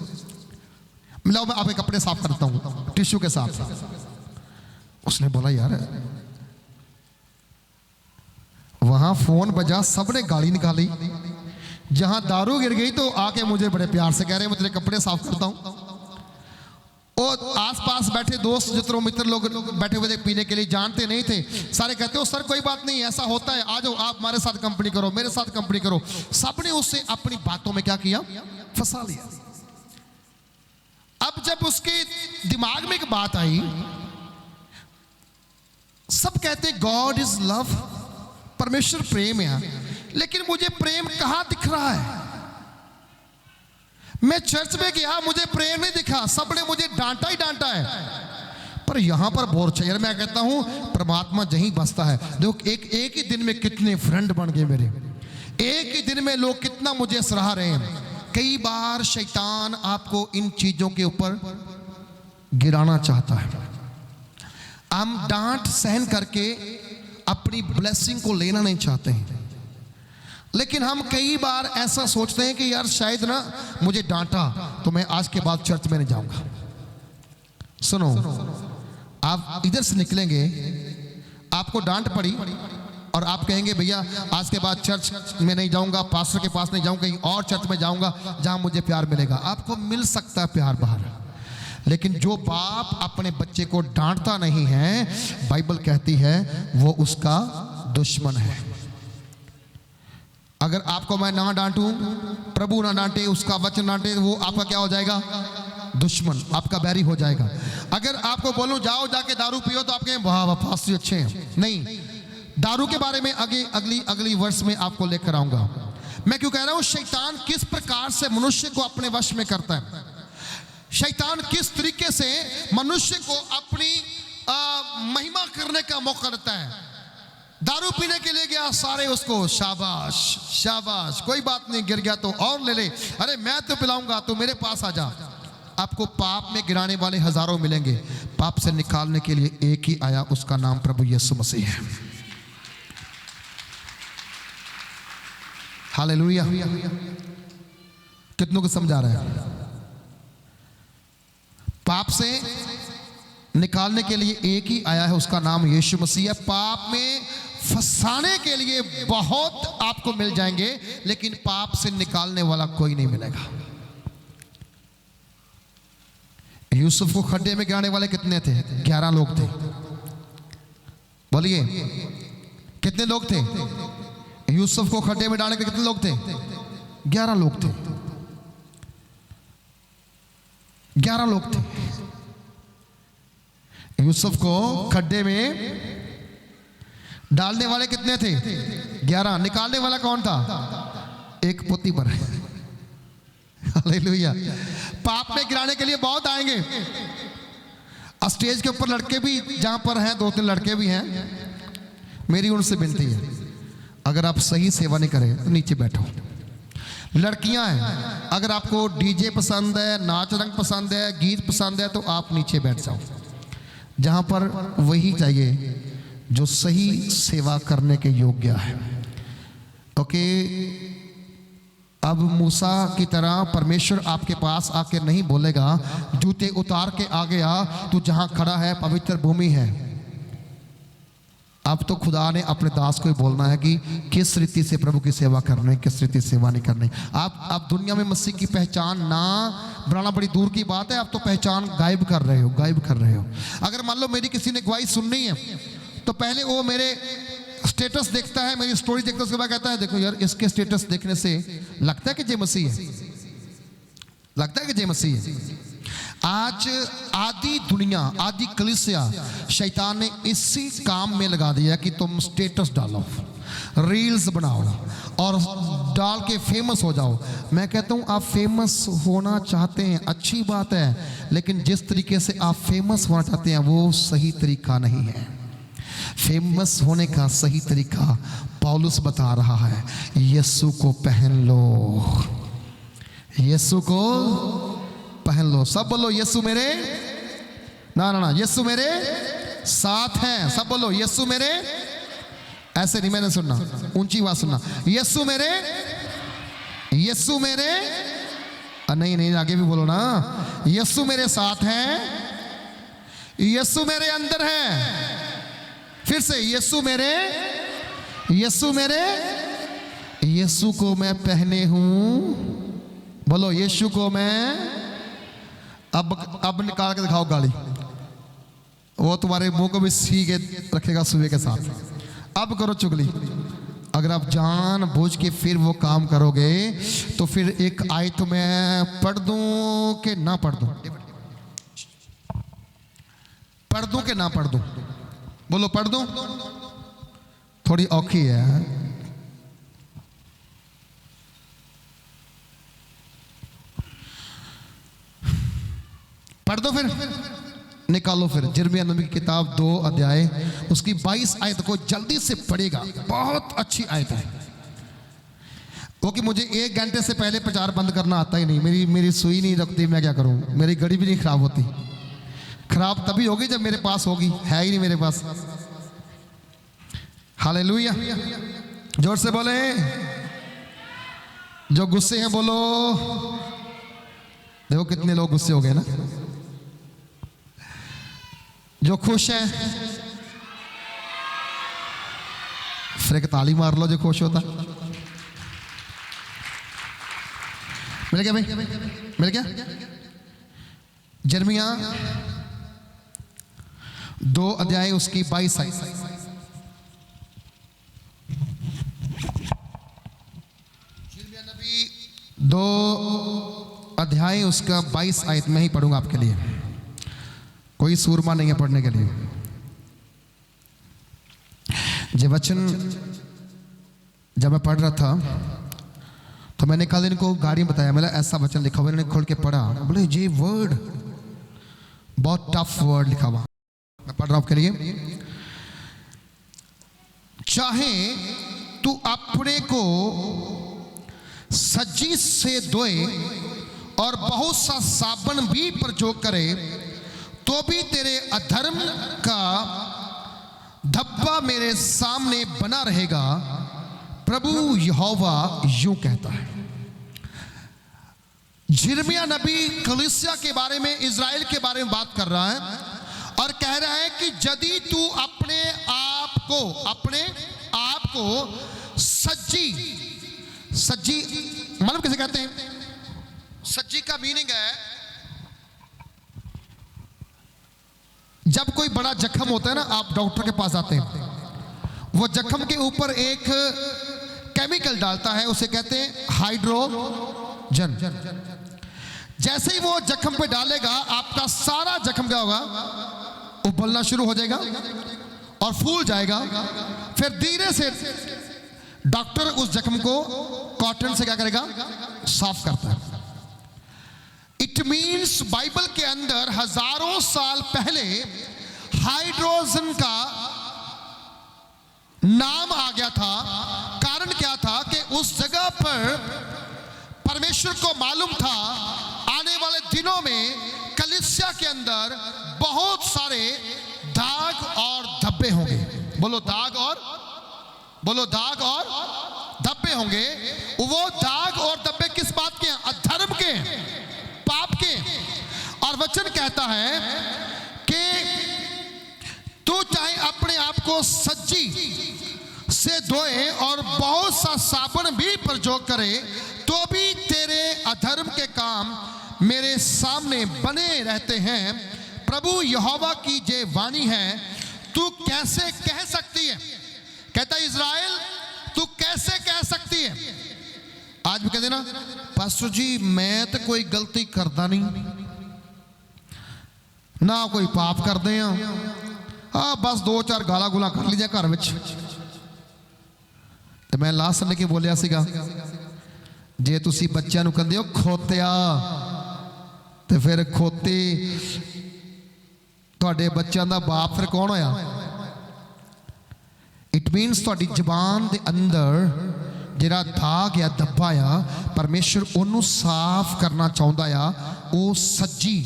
मिलाओ मैं आपके कपड़े साफ करता हूँ टिश्यू के साथ। उसने बोला यार, वहां फोन बजा, सबने गाड़ी निकाली, जहां दारू गिर गई तो आके मुझे बड़े प्यार से कह रहे मैं तेरे कपड़े साफ करता हूँ। और आसपास बैठे दोस्त जितने मित्र लोग बैठे हुए थे पीने के लिए, जानते नहीं थे, सारे कहते हो सर कोई बात नहीं, ऐसा होता है, आ जाओ आप हमारे साथ कंपनी करो, मेरे साथ कंपनी करो। सबने उससे अपनी बातों में क्या किया, फंसा लिया। अब जब उसके दिमाग में एक बात आई, सब कहते गॉड इज लव, परमेश्वर प्रेम है, लेकिन मुझे प्रेम कहां दिख रहा है? मैं चर्च में गया, मुझे प्रेम नहीं दिखा, सबने मुझे डांटा ही डांटा है, पर यहां पर बोर चाहिए। मैं कहता हूं परमात्मा यहीं बसता है। देखो एक ही दिन में कितने फ्रेंड बन गए मेरे, एक ही दिन में लोग कितना मुझे सराह रहे हैं। कई बार शैतान आपको इन चीजों के ऊपर गिराना चाहता है। हम डांट सहन करके अपनी ब्लेसिंग को लेना नहीं चाहते हैं। लेकिन हम कई बार ऐसा सोचते हैं कि यार शायद ना मुझे डांटा तो मैं आज के बाद चर्च में नहीं जाऊंगा। सुनो, आप इधर से निकलेंगे, आपको डांट पड़ी और आप कहेंगे भैया आज के बाद चर्च में नहीं जाऊंगा, पास्टर के पास नहीं जाऊंगा, कहीं और चर्च में जाऊंगा जहां मुझे प्यार मिलेगा। आपको मिल सकता है प्यार बाहर, लेकिन जो बाप अपने बच्चे को डांटता नहीं है, बाइबल कहती है वो उसका दुश्मन है। अगर आपको मैं ना डांटूं, प्रभु ना डांटे, उसका वचन डांटे, वो आपका क्या हो जाएगा? दुश्मन, आपका बैरी हो जाएगा। अगर आपको बोलूं जाओ जाके दारू पियो तो आप कहें वाह वाह पास्टर अच्छे हैं। नहीं, दारू के बारे में आगे अगली वर्ष में आपको लेकर आऊंगा। मैं क्यों कह रहा हूं? शैतान किस प्रकार से मनुष्य को अपने वश में करता है, शैतान किस तरीके से मनुष्य को अपनी महिमा करने का मौका देता है। दारू पीने के लिए गया, सारे उसको शाबाश शाबाश, कोई बात नहीं, गिर गया तो और ले ले, अरे मैं तो पिलाऊंगा, तो मेरे पास आ जा। आपको पाप में गिराने वाले हजारों मिलेंगे, पाप से निकालने के लिए एक ही आया, उसका नाम प्रभु यीशु मसीह है। हालेलुया। कितनों को समझा रहा है? पाप से निकालने के लिए एक ही आया है, उसका नाम यीशु मसीह है। पाप में फंसाने के लिए बहुत आपको मिल जाएंगे, लेकिन पाप से निकालने वाला कोई नहीं मिलेगा। यूसुफ को खड्डे में गिराने वाले कितने थे? 11 लोग थे। बोलिए कितने लोग थे? यूसुफ को खड्डे में डालने के कितने लोग थे? 11 लोग थे। 11 लोग थे। यूसुफ को खड्डे में डालने वाले कितने थे? 11। निकालने वाला कौन था? एक पोती पर। हालेलुया। पाप में गिराने के लिए बहुत आएंगे। स्टेज के ऊपर लड़के भी जहां पर हैं, 2-3 लड़के भी हैं, मेरी उनसे विनती है, अगर आप सही सेवा नहीं करें तो नीचे बैठो। लड़कियां हैं, अगर आपको डीजे पसंद है, नाच रंग पसंद है, गीत पसंद है, तो आप नीचे बैठ जाओ। जहां पर वही चाहिए जो सही सेवा करने के योग्य है। ओके, अब मूसा की तरह परमेश्वर आपके पास आके नहीं बोलेगा जूते उतार के आगे आ, तू जहां खड़ा है पवित्र भूमि है। अब तो खुदा ने अपने दास को ही बोलना है कि किस रीति से प्रभु की सेवा करनी, किस रीति से सेवा नहीं करनी। आप दुनिया में मसीह की पहचान ना बनाना बड़ी दूर की बात है, आप तो पहचान गायब कर रहे हो, गायब कर रहे हो। अगर मान लो मेरी किसी ने गवाही सुननी है तो पहले वो मेरे स्टेटस देखता है, मेरी स्टोरी देखता है, उसके बाद कहता है देखो यार इसके स्टेटस देखने से लगता है कि जय मसीह है, लगता है कि जय मसीह है। आज आदि दुनिया, आदि कलीसिया शैतान ने इसी काम में लगा दिया कि तुम स्टेटस डालो, रील्स बनाओ और डाल के फेमस हो जाओ। मैं कहता हूं आप फेमस होना चाहते हैं, अच्छी बात है, लेकिन जिस तरीके से आप फेमस होना चाहते हैं वो सही तरीका नहीं है। फेमस होने का सही तरीका पौलुस बता रहा है, यीशु को पहन लो, यीशु को पहन लो। सब बोलो यीशु मेरे ना यीशु मेरे साथ है। सब बोलो यीशु मेरे, ऐसे नहीं, मैंने सुनना, ऊंची आवाज सुनना, यीशु मेरे, यीशु मेरे, नहीं आगे भी बोलो ना, यीशु मेरे साथ है, यीशु मेरे अंदर है। फिर से यीशु मेरे, यीशु मेरे, यीशु को मैं पहने हूं। बोलो यीशु को मैं, अब निकाल के दिखाओ गाली, वो तुम्हारे मुंह को भी सी के रखेगा सुबह के साथ। अब करो चुगली। अगर आप जान बूझ के फिर वो काम करोगे तो फिर एक आयत मैं पढ़ दूं कि ना पढ़ दूं, पढ़ दूं कि ना पढ़ दूं? बोलो पढ़ दूं? थोड़ी औखी है। पढ़ दो, फिर निकालो। फिर यिर्मयाह नबी की किताब 2 अध्याय उसकी 22 आयत को जल्दी से पढ़ेगा, बहुत अच्छी आयत है। क्योंकि मुझे 1 घंटे से पहले प्रचार बंद करना आता ही नहीं, मेरी सुई नहीं रखती, मैं क्या करूं, मेरी घड़ी भी नहीं खराब होती। खराब तभी होगी जब मेरे पास होगी, है ही नहीं मेरे पास। हालेलुया, जोर से बोले जो गुस्से हैं बोलो। देखो कितने लोग गुस्से हो गए ना। जो खुश हैं फिर एक ताली मार लो जो खुश होता। मिल गया भाई, मिल गया। यिर्मयाह 2 अध्याय उसकी 22 आयत। यिर्मयाह नबी 2 अध्याय उसका 22 आयत में ही पढ़ूंगा आपके लिए। कोई सूरमा नहीं है पढ़ने के लिए। ये वचन जब मैं पढ़ रहा था तो मैंने कल इनको गाड़ी में बताया, मैंने ऐसा वचन लिखा हुआ, इन्होंने खोल के पढ़ा, बोले ये वर्ड बहुत टफ वर्ड लिखा हुआ। मैं पढ़ रहा हूं आपके लिए। चाहे तू अपने को सज्जी से धोए और बहुत सा साबन भी प्रयोग करे तो भी तेरे अधर्म का धब्बा मेरे सामने बना रहेगा, प्रभु यहोवा यूं कहता है। यिर्मयाह नबी कलीसिया के बारे में, इज़राइल के बारे में बात कर रहा है और कह रहा है कि यदि तू अपने आप को सज्जी मतलब किसे कहते हैं? सज्जी का मीनिंग है जब कोई बड़ा जख्म होता है ना, आप डॉक्टर के पास आते हैं, वो जख्म के ऊपर एक केमिकल डालता है, उसे कहते हैं हाइड्रोजन। जैसे ही वो जख्म पे डालेगा आपका सारा जख्म क्या होगा? उबलना शुरू हो जाएगा और फूल जाएगा। फिर धीरे से डॉक्टर उस जख्म को कॉटन से क्या करेगा? साफ करता है। इट मीन्स बाइबल के अंदर हजारों साल पहले हाइड्रोजन का नाम आ गया था। कारण क्या था कि उस जगह पर परमेश्वर को मालूम था आने वाले दिनों में कलीसिया के अंदर बहुत सारे दाग और धब्बे होंगे। बोलो दाग और धब्बे होंगे। वो दाग और धब्बे किस बात के हैं? अधर्म के, पाप के। और वचन कहता है कि तू चाहे अपने आप को सज्जी से धोए और बहुत सा साबुन भी प्रयोग करे तो भी तेरे अधर्म के काम मेरे सामने बने रहते हैं, प्रभु यहोवा की ये वाणी है। तू कैसे कह सकती है? कहता है इज़राइल तू कैसे कह सकती है? आज भी कहते ना पास्टर जी मैं तो कोई गलती करता नहीं ना, कोई पाप करते हैं, बस 2-4 गाला गुला कर लीजिए घर विच। तो मैं लास्ट संडे के बोलिया सीगा, जे तुसी बच्चों नूं कहंदे हो खोतिया तो फिर खोती तुहाडे बच्चों दा बाप फिर कौन होया? इट मीनस तुहाडी जबान दे अंदर जिहड़ा दाग या धब्बा आ परमेश्वर उन्होंने साफ करना चाहता आ। वो सज्जी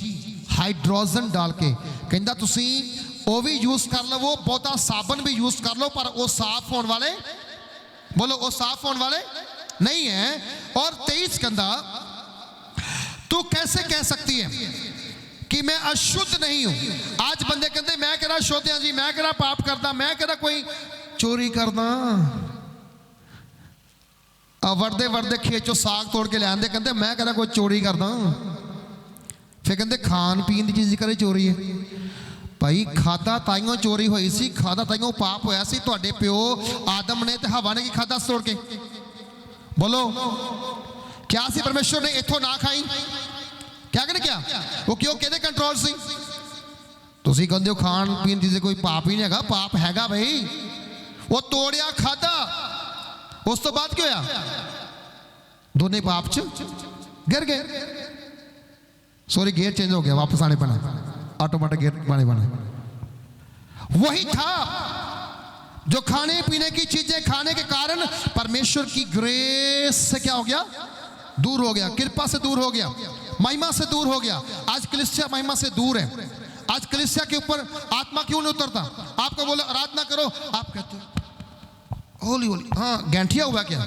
हाइड्रोजन डाल के कहता तुसी वो भी यूज कर लो, बहुता साबन भी यूज कर लो, पर वो साफ होने वाले, बोलो वो साफ होने वाले नहीं है। और 23 कहता तू कैसे कह सकती है कि मैं अशुद्ध नहीं हूं? आज बंदे कहते मैं कहना शुद्ध हां जी, मैं कहना पाप करदा, मैं कहना कोई चोरी करदा, वरदे वरदे खेत चो साग तोड़ के ले आंदे, कहते मैं कहना कोई चोरी करदा। फिर कहते खान पीन की चीज़ करे चोरी है। भाई खादा ताइयों चोरी हुई सी, खादा ताइयों पाप होया सी। तुहाडे प्यो आदम ने ते हवा ने की खादा तोड़ के? बोलो क्या सी? परमेश्वर ने इथों ना खाई क्या कहने? क्या वो क्यों कहते कंट्रोल सी? तुसी कहंदे हो खान पीन की कोई पाप ही नहीं हैगा। पाप हैगा भाई, वो तोड़िया खादा, उस तो बाद क्यों होया? दोने पाप च गिर गए। सॉरी गियर चेंज हो गया, वापस आने पड़ा, ऑटोमेटिक गियर बना। वही था जो खाने पीने की चीजें खाने के कारण परमेश्वर की ग्रेस से क्या हो गया? दूर हो गया, कृपा से दूर हो गया, महिमा से दूर हो गया। आज कलीसिया महिमा से दूर है। आज कलीसिया के ऊपर आत्मा क्यों नहीं उतरता? आपको बोले आराधना करो, आप कहते हो होली होली, हाँ गैंठिया हुआ क्या?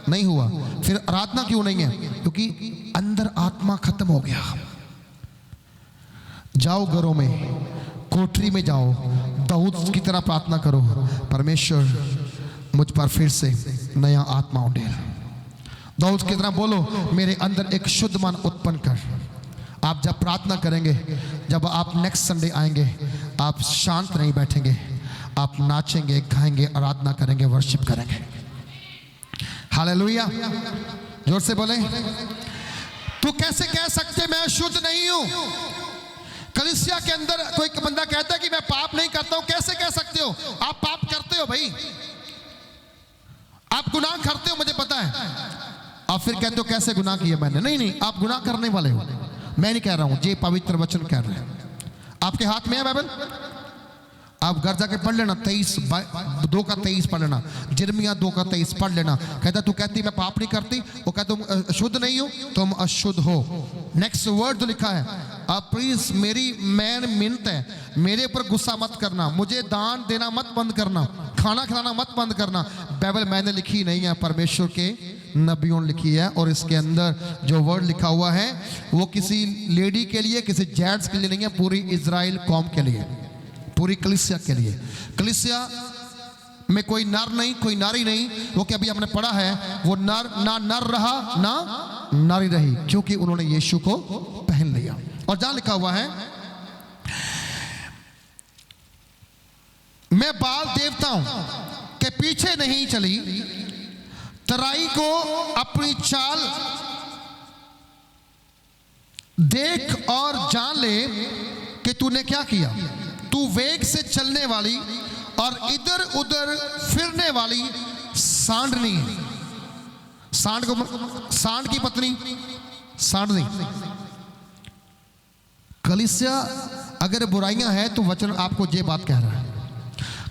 नहीं हुआ। फिर आराधना क्यों नहीं है? क्योंकि अंदर आत्मा खत्म हो गया। जाओ घरों में, कोठरी में जाओ, दाऊद की तरह प्रार्थना करो, परमेश्वर मुझ पर फिर से नया आत्मा उंडेल। दाऊद की तरह बोलो, मेरे अंदर एक शुद्ध मन उत्पन्न कर। आप जब प्रार्थना करेंगे, जब आप नेक्स्ट संडे आएंगे, आप शांत नहीं बैठेंगे, आप नाचेंगे, गाएंगे, आराधना करेंगे, वर्शिप करेंगे। हालेलुया, जोर से बोले। तू कैसे कह सकते मैं शुद्ध नहीं हूं? कलीसिया के अंदर कोई बंदा कहता है कि मैं पाप नहीं करता हूं, कैसे कह सकते हो? आप पाप करते हो भाई, आप गुनाह करते हो, मुझे पता है। आप फिर कहते हो कैसे गुनाह किया मैंने? नहीं नहीं, आप गुनाह करने वाले हो, मैं नहीं कह रहा हूं, ये पवित्र वचन कह रहे हैं। आपके हाथ में है बाइबल, आप घर जाके पढ़ लेना। 2:23 पढ़ लेना, जिर्मिया 2:23 पढ़ लेना। कहता तू कहती मैं पाप नहीं करती, वो कहता तुम अशुद्ध नहीं हो, तुम अशुद्ध हो। नेक्स्ट वर्ड जो लिखा है, आप प्लीज मेरी मैन मिन्नत है, मेरे ऊपर गुस्सा मत करना, मुझे दान देना मत बंद करना, खाना खिलाना मत बंद करना। बाइबल मैंने लिखी नहीं है, परमेश्वर के नबियों ने लिखी है। और इसके अंदर जो वर्ड लिखा हुआ है वो किसी लेडी के लिए, किसी जेंट्स के लिए नहीं है, पूरी इजराइल कौम के लिए, पूरी कलीसिया के लिए। कलीसिया में कोई नर नहीं, कोई नारी नहीं। वो कि अभी हमने पढ़ा है, वो नर रहा ना नारी रही, क्योंकि उन्होंने यीशु को पहन लिया। और जहां लिखा हुआ है, मैं बाल देवताओं के पीछे नहीं चली, तराई को अपनी चाल देख और जान ले कि तूने क्या किया। तू वेग से चलने वाली और इधर उधर फिरने वाली सांडनी है। सांड की पत्नी सांडनी। कलीसिया अगर बुराइयां हैं तो वचन आपको ये बात कह रहा है,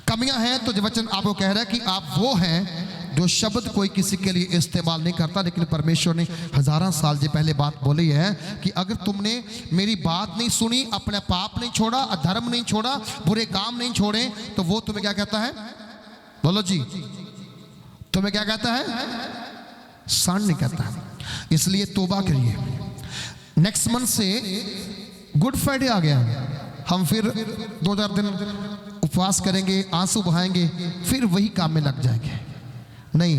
कमियां हैं तो वचन आपको कह रहा है कि आप वो हैं जो शब्द कोई किसी के लिए इस्तेमाल नहीं करता, लेकिन परमेश्वर ने हजारों साल से पहले बात बोली है कि अगर तुमने मेरी बात नहीं सुनी, अपने पाप नहीं छोड़ा, अधर्म नहीं छोड़ा, बुरे काम नहीं छोड़े, तो वो तुम्हें क्या कहता है? बोलो जी, तुम्हें क्या कहता है? सांड नहीं कहता है। इसलिए तौबा करिए। नेक्स्ट मंथ से गुड फ्राइडे आ गया, हम फिर 2-4 दिन उपवास करेंगे, आंसू बहाएंगे, फिर वही काम में लग जाएंगे। नहीं,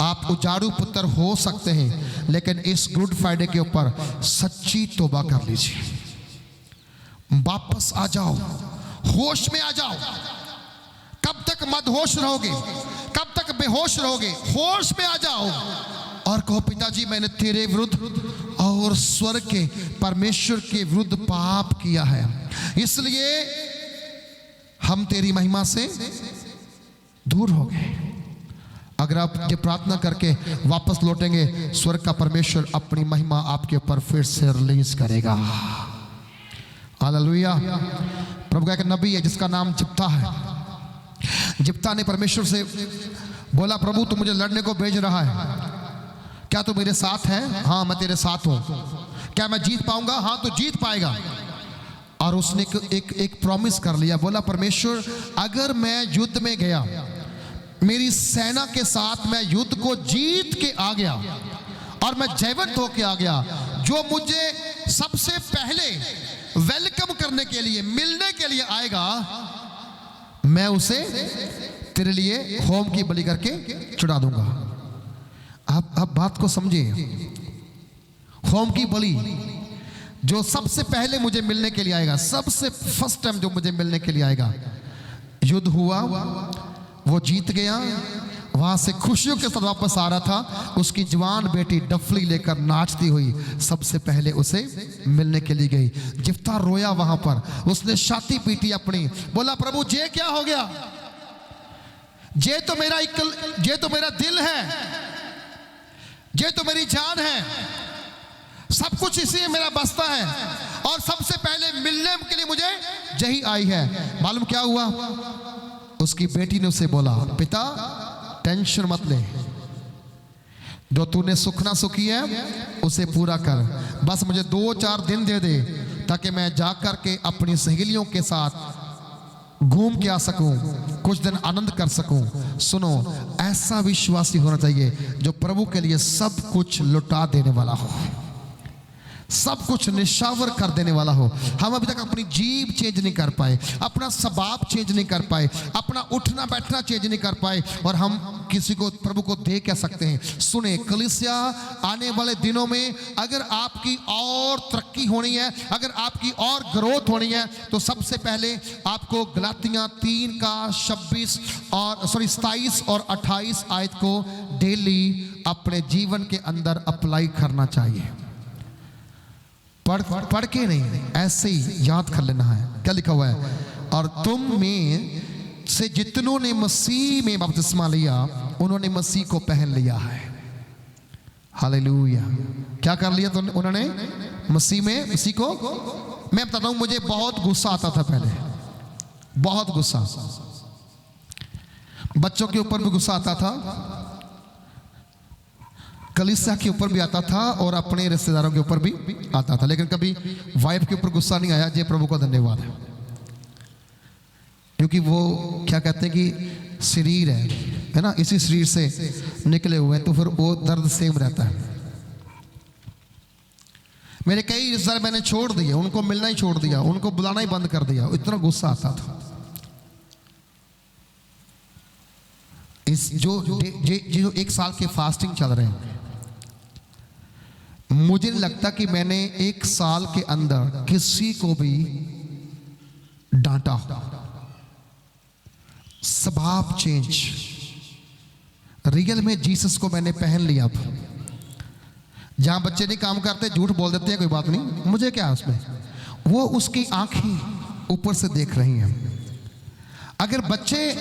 आप उजाड़ू पुत्र हो सकते हैं, लेकिन इस गुड फ्राइडे के ऊपर सच्ची तौबा कर लीजिए। वापस आ जाओ, होश में आ जाओ। कब तक मदहोश रहोगे? कब तक बेहोश रहोगे? होश में आ जाओ और कहो, पिताजी मैंने तेरे विरुद्ध और स्वर्ग के परमेश्वर के विरुद्ध पाप किया है, इसलिए हम तेरी महिमा से दूर हो गए। अगर आप ये प्रार्थना करके वापस लौटेंगे, स्वर्ग का परमेश्वर अपनी महिमा आपके ऊपर फिर से रिलीज करेगा। हालेलुया। प्रभु का एक नबी है जिसका नाम जिप्ता है। जिप्ता ने परमेश्वर से बोला, प्रभु तू मुझे लड़ने को भेज रहा है, क्या तू मेरे साथ है? हाँ मैं तेरे साथ हूं। क्या मैं जीत पाऊंगा? हाँ तो जीत पाएगा। और उसने एक प्रॉमिस कर लिया, बोला परमेश्वर अगर मैं युद्ध में गया, मेरी सेना के साथ मैं युद्ध को जीत के आ गया और मैं जयवंत होके आ गया, जो मुझे सबसे पहले वेलकम करने के लिए, मिलने के लिए आएगा, मैं उसे तेरे लिए होम की बलि करके चढ़ा दूंगा। आप बात को समझिए। होम की बलि जो सबसे पहले मुझे मिलने के लिए आएगा, सबसे फर्स्ट टाइम जो मुझे मिलने के लिए आएगा। युद्ध हुआ, वो जीत गया, वहां से खुशियों के साथ वापस आ रहा था, उसकी जवान बेटी डफली लेकर नाचती हुई सबसे पहले उसे मिलने के लिए गई। जिफ्ता रोया वहां पर, उसने छाती पीटी अपनी, बोला प्रभु ये क्या हो गया? ये तो मेरा दिल है, ये तो मेरी जान है, सब कुछ इसी में मेरा बसता है, और सबसे पहले मिलने के लिए मुझे यही आई है। मालूम क्या हुआ? उसकी बेटी ने उसे बोला, पिता टेंशन मत ले, जो तूने सुखना सुखी है उसे पूरा कर, बस मुझे 2-4 दिन दे दे, ताकि मैं जाकर के अपनी सहेलियों के साथ घूम के आ सकूं, कुछ दिन आनंद कर सकूं। सुनो, ऐसा विश्वासी होना चाहिए जो प्रभु के लिए सब कुछ लुटा देने वाला हो, सब कुछ निशावर कर देने वाला हो। हम अभी तक अपनी जीभ चेंज नहीं कर पाए, अपना स्वभाव चेंज नहीं कर पाए, अपना उठना बैठना चेंज नहीं कर पाए, और हम किसी को प्रभु को दे कह सकते हैं। सुने कलीसिया, आने वाले दिनों में अगर आपकी और तरक्की होनी है, अगर आपकी और ग्रोथ होनी है, तो सबसे पहले आपको गलातियां 3 का 27 और 28 आयत को डेली अपने जीवन के अंदर अप्लाई करना चाहिए। पढ़ के नहीं, ऐसे ही याद कर लेना है। क्या लिखा हुआ है? और तुम में से जितनों ने मसीह में बपतिस्मा लिया, उन्होंने मसीह को पहन लिया है। हालेलुया। क्या कर लिया तो उन्होंने? मसीह में, मसीह को। मैं बताता हूं, मुझे बहुत गुस्सा आता था पहले, बहुत गुस्सा, बच्चों के ऊपर भी गुस्सा आता था, कलीसिया के ऊपर भी आता था, और अपने रिश्तेदारों के ऊपर भी आता था, लेकिन कभी वाइफ के ऊपर गुस्सा नहीं आया। जय प्रभु का धन्यवाद है, क्योंकि वो क्या कहते हैं कि शरीर है ना, इसी शरीर से निकले हुए हैं, तो फिर वो दर्द सेम रहता है। मेरे कई रिश्तेदार मैंने छोड़ दिए, उनको मिलना ही छोड़ दिया, उनको बुलाना ही बंद कर दिया, इतना गुस्सा आता था। इस जो 1 साल के फास्टिंग चल रहे हैं, मुझे नहीं लगता कि मैंने 1 साल के अंदर किसी को भी डांटा। स्वभाव चेंज, रियल में जीसस को मैंने पहन लिया। अब जहां बच्चे नहीं काम करते, झूठ बोल देते हैं, कोई बात नहीं, मुझे क्या उसमें, वो उसकी आंखें ऊपर से देख रही हैं। अगर बच्चे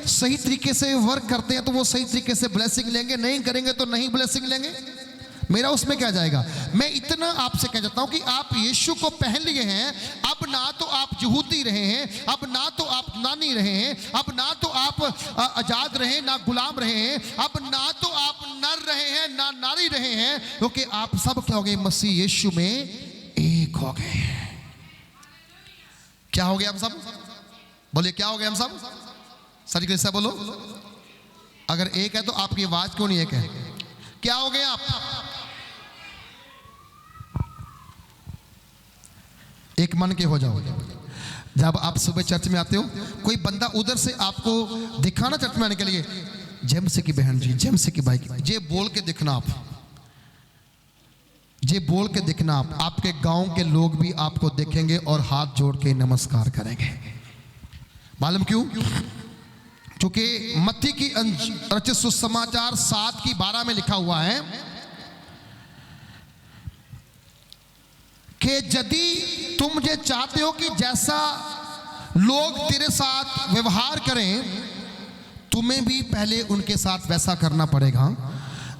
सही तरीके से वर्क करते हैं तो वो सही तरीके से ब्लेसिंग लेंगे, नहीं करेंगे तो नहीं ब्लेसिंग लेंगे। मेरा उसमें क्या जाएगा। मैं इतना आपसे कह जाता हूं कि आप यीशु को पहन लिए हैं। अब ना तो आप यहूदी रहे हैं, अब ना तो आप नानी रहे हैं, अब ना तो आप आजाद रहे, ना गुलाम रहे हैं, अब ना तो आप नर रहे हैं, ना नारी रहे हैं, क्योंकि आप सब क्या हो गए? मसीह यीशु में एक हो गए। क्या हो गए हम सब? बोलिए, क्या हो गए हम सब? सर कैसे बोलो? अगर एक है तो आपकी आवाज क्यों नहीं एक है? क्या हो गए आप? एक मन के हो जाओ। जब आप सुबह चर्च में आते हो, कोई बंदा उधर से आपको दिखाना चर्च में आने के लिए, जेम्स की बहन जी, जेम्स की भाई, ये बोल के दिखना आप, ये बोल के दिखना आप, आपके गांव के लोग भी आपको देखेंगे और हाथ जोड़ के नमस्कार करेंगे। मालूम क्यों? क्योंकि मत्ती की रचित सुसमाचार 7:12 में लिखा हुआ है कि यदि तुम ये चाहते हो कि जैसा लोग तेरे साथ व्यवहार करें, तुम्हें भी पहले उनके साथ वैसा करना पड़ेगा।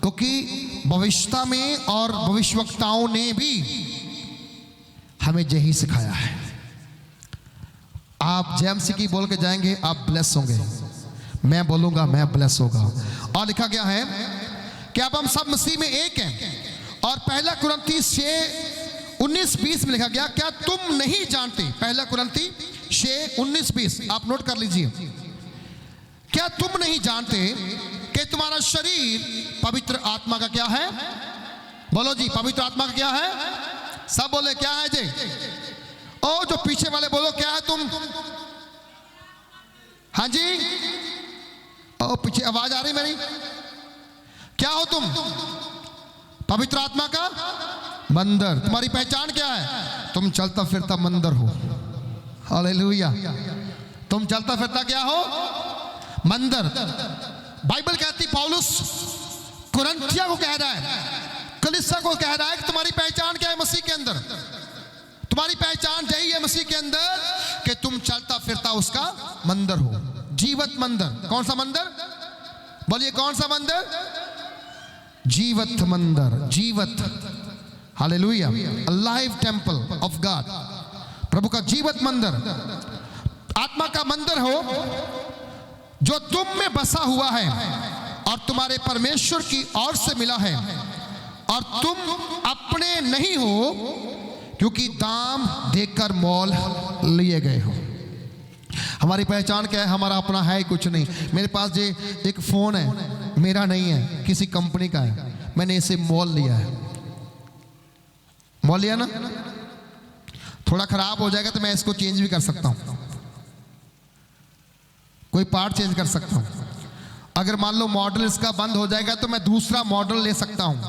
क्योंकि भविष्यता में और भविष्यवक्ताओं ने भी हमें यही सिखाया है। आप जेम्स की बोल के जाएंगे, आप ब्लेस होंगे। मैं बोलूंगा, मैं ब्लेस होगा। और लिखा गया है कि अब हम सब मसीह में एक हैं। और 1 कुरिन्थी 6:19-20 में लिखा गया, क्या तुम नहीं जानते? 1 कुरिन्थी 6:19-20 आप नोट कर लीजिए। क्या तुम नहीं जानते कि तुम्हारा शरीर पवित्र आत्मा का क्या है? बोलो जी, पवित्र आत्मा का क्या है? सब बोले क्या है जी? ओ जो पीछे वाले बोलो, क्या है तुम? हाँ जी, ओ पीछे आवाज आ रही मेरी? क्या हो तुम? पवित्र आत्मा का मंदिर। तुम्हारी पहचान क्या है? तुम चलता फिरता मंदिर हो। हालेलुया। तुम चलता फिरता क्या हो? मंदिर। बाइबल कहती, पौलुस कुरिन्थियों को कह रहा है, कलीसिया को कह रहा है कि तुम्हारी पहचान क्या है मसीह के अंदर? तुम्हारी पहचान यही है मसीह के अंदर कि तुम चलता फिरता उसका मंदिर हो, जीवत मंदिर। कौन सा मंदिर? बोलिए, कौन सा मंदिर? जीवत मंदिर, जीवत। Hallelujah. Live temple of God, प्रभु का जीवत मंदिर, आत्मा का मंदिर हो जो तुम में बसा हुआ है और तुम्हारे परमेश्वर की ओर से मिला है, और तुम अपने नहीं हो क्योंकि दाम देकर मोल लिए गए हो। हमारी पहचान क्या है? हमारा अपना है ही कुछ नहीं। मेरे पास जो एक फ़ोन है मेरा नहीं है, किसी कंपनी का है, मैंने इसे मोल लिया है। मोल लिया ना, थोड़ा ख़राब हो जाएगा तो मैं इसको चेंज भी कर सकता हूँ, कोई पार्ट चेंज कर सकता हूँ। अगर मान लो मॉडल इसका बंद हो जाएगा तो मैं दूसरा मॉडल ले सकता हूँ,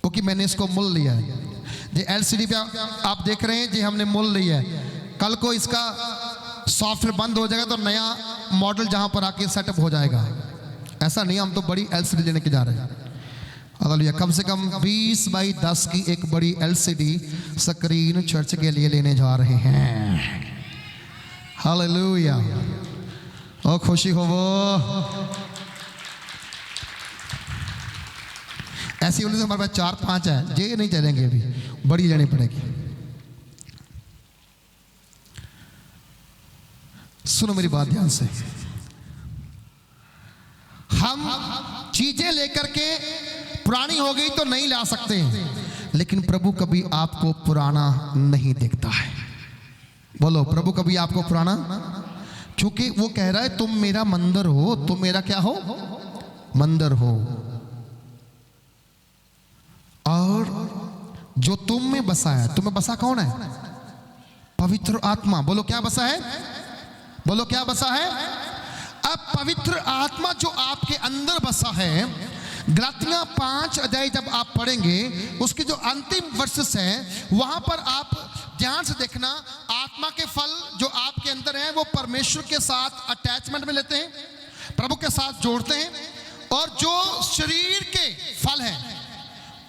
क्योंकि मैंने इसको मोल लिया है। जो LCD पे आप देख रहे हैं जी, हमने मोल लिया है। कल को इसका सॉफ्टवेयर बंद हो जाएगा तो नया मॉडल जहां पर आके सेटअप हो जाएगा। ऐसा नहीं, हम तो बड़ी LCD लेने के जा रहे हैं। हालेलुया। कम से कम 20 बाई 10 की एक बड़ी LCD स्क्रीन चर्च के लिए लेने जा रहे हैं। हालेलुया। और खुशी हो वो ऐसी होने से हमारे पास 4-5 है, जे नहीं चलेंगे, अभी बड़ी लेनी पड़ेगी। सुनो मेरी बात ध्यान से, हम चीजें लेकर के पुरानी हो गई तो नहीं ला सकते हैं, लेकिन प्रभु कभी आपको पुराना नहीं देखता है। बोलो, प्रभु कभी आपको पुराना, क्योंकि वो कह रहा है तुम मेरा मंदिर हो। तुम मेरा क्या हो? मंदिर हो। और जो तुम में बसा है, तुम्हें बसा कौन है? पवित्र आत्मा। बोलो, क्या बसा है? बोलो, क्या बसा है? अब पवित्र आत्मा जो आपके अंदर बसा है, गलातियां 5 अध्याय जब आप पढ़ेंगे, उसके जो अंतिम वर्सेस हैं वहां पर आप ध्यान से देखना, आत्मा के फल जो आपके अंदर हैं वो परमेश्वर के साथ अटैचमेंट में लेते हैं, प्रभु के साथ जोड़ते हैं, और जो शरीर के फल हैं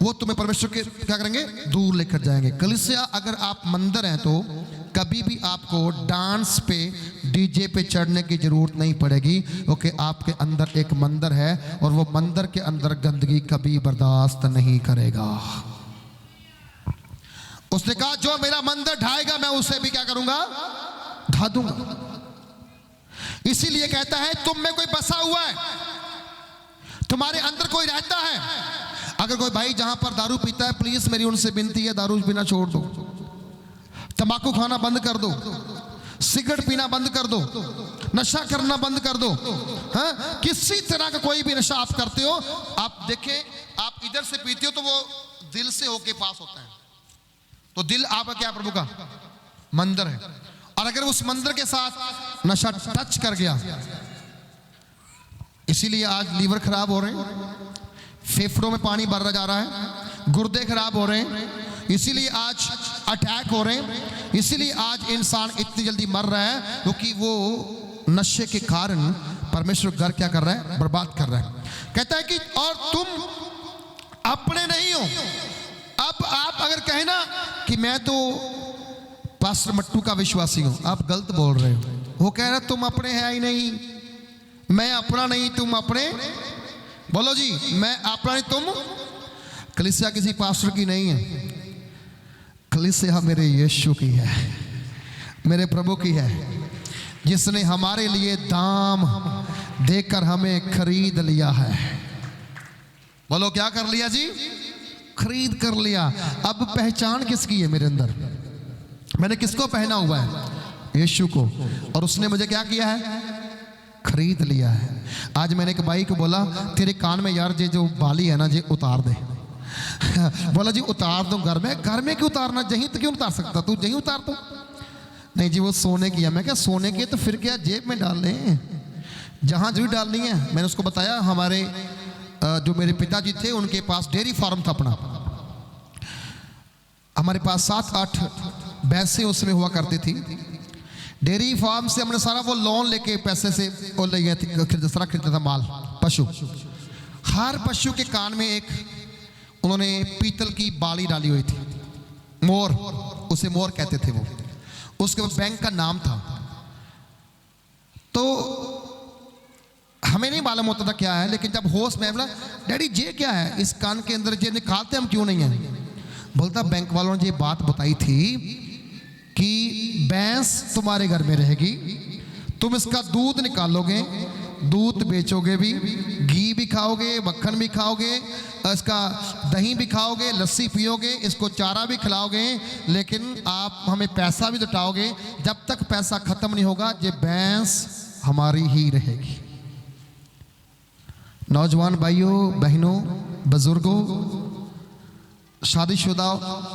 वो तुम्हें परमेश्वर के क्या करेंगे? दूर लेकर जाएंगे। कलीसिया, अगर आप मंदिर हैं तो कभी भी आपको डांस पे, डीजे पे चढ़ने की जरूरत नहीं पड़ेगी, क्योंकि आपके अंदर एक मंदिर है और वो मंदिर के अंदर गंदगी कभी बर्दाश्त नहीं करेगा। उसने कहा जो मेरा मंदिर ढाएगा मैं उसे भी क्या करूंगा? ढा दूंगा। इसीलिए कहता है तुम में कोई बसा हुआ है, तुम्हारे अंदर कोई रहता है। अगर कोई भाई जहां पर दारू पीता है, प्लीज मेरी उनसे विनती है, दारू पीना छोड़ दो, तंबाकू खाना बंद कर दो, सिगरेट पीना बंद कर दो, नशा करना बंद कर दो। हाँ, किसी तरह का कोई भी नशा आप करते हो, आप देखें, आप इधर से पीते हो तो वो दिल से होके पास होता है, तो दिल आपका क्या? प्रभु का मंदिर है। और अगर उस मंदिर के साथ नशा टच कर गया, इसीलिए आज लीवर खराब हो रहे हैं, फेफड़ों में पानी भर जा रहा है, गुर्दे खराब हो रहे हैं, इसीलिए आज अटैक हो रहे हैं, इसीलिए आज इंसान इतनी जल्दी मर रहा है, क्योंकि वो नशे के कारण परमेश्वर घर क्या कर रहा है? बर्बाद कर रहा है। कहता है कि और तुम अपने नहीं हो। अब आप अगर कहें ना कि मैं तो पास्टर मट्टू का विश्वासी हूं, आप गलत बोल रहे हो। वो कह रहा है तुम अपने है ही नहीं, मैं अपना नहीं, तुम अपने। बोलो जी, मैं अपना नहीं, तुम। कलीसिया किसी पास्टर की नहीं है, कलीसिया मेरे यीशु की है, मेरे प्रभु की है, जिसने हमारे लिए दाम देकर हमें खरीद लिया है। बोलो, क्या कर लिया जी? खरीद कर लिया। अब पहचान किसकी है मेरे अंदर? मैंने किसको पहना हुआ है? यीशु को। और उसने मुझे क्या किया है? खरीद लिया है। आज मैंने एक भाई को बोला, तेरे कान में यार ये जो बाली है ना, ये उतार दे। बोला जी उतार दो, घर में क्यों उतारना? जहीं तो क्यों उतार सकता, तू जहीं उतार दो। नहीं जी वो सोने की है। मैं क्या सोने की है तो फिर क्या जेब में डाल लें, जहां जो डालनी है। मैंने उसको बताया, हमारे जो मेरे पिताजी थे उनके पास डेयरी फार्म था अपना, हमारे पास 7-8 भैंसें उसमें हुआ करती थी। डेयरी फार्म से हमने सारा वो लोन लेके पैसे से वो ले गए थे, सारा खरीदा था माल, पशु। हर पशु के कान में एक उन्होंने पीतल की बाली डाली हुई थी, मोर, उसे मोर कहते थे वो। उसके बैंक का नाम था। तो हमें नहीं मालूम होता था क्या है, लेकिन जब होश में बोला, डैडी ये क्या है इस कान के अंदर, ये निकालते हम क्यों नहीं है? बोलता बैंक वालों ने ये बात बताई थी कि भैंस तुम्हारे घर में रहेगी, तुम इसका दूध निकालोगे, दूध बेचोगे भी, घी घी भी खाओगे, मक्खन भी खाओगे, इसका दही भी खाओगे, लस्सी पियोगे, इसको चारा भी खिलाओगे, लेकिन आप हमें पैसा भी लुटाओगे। जब तक पैसा खत्म नहीं होगा ये भैंस हमारी ही रहेगी। नौजवान भाइयों बहनों बुजुर्गों, शादीशुदा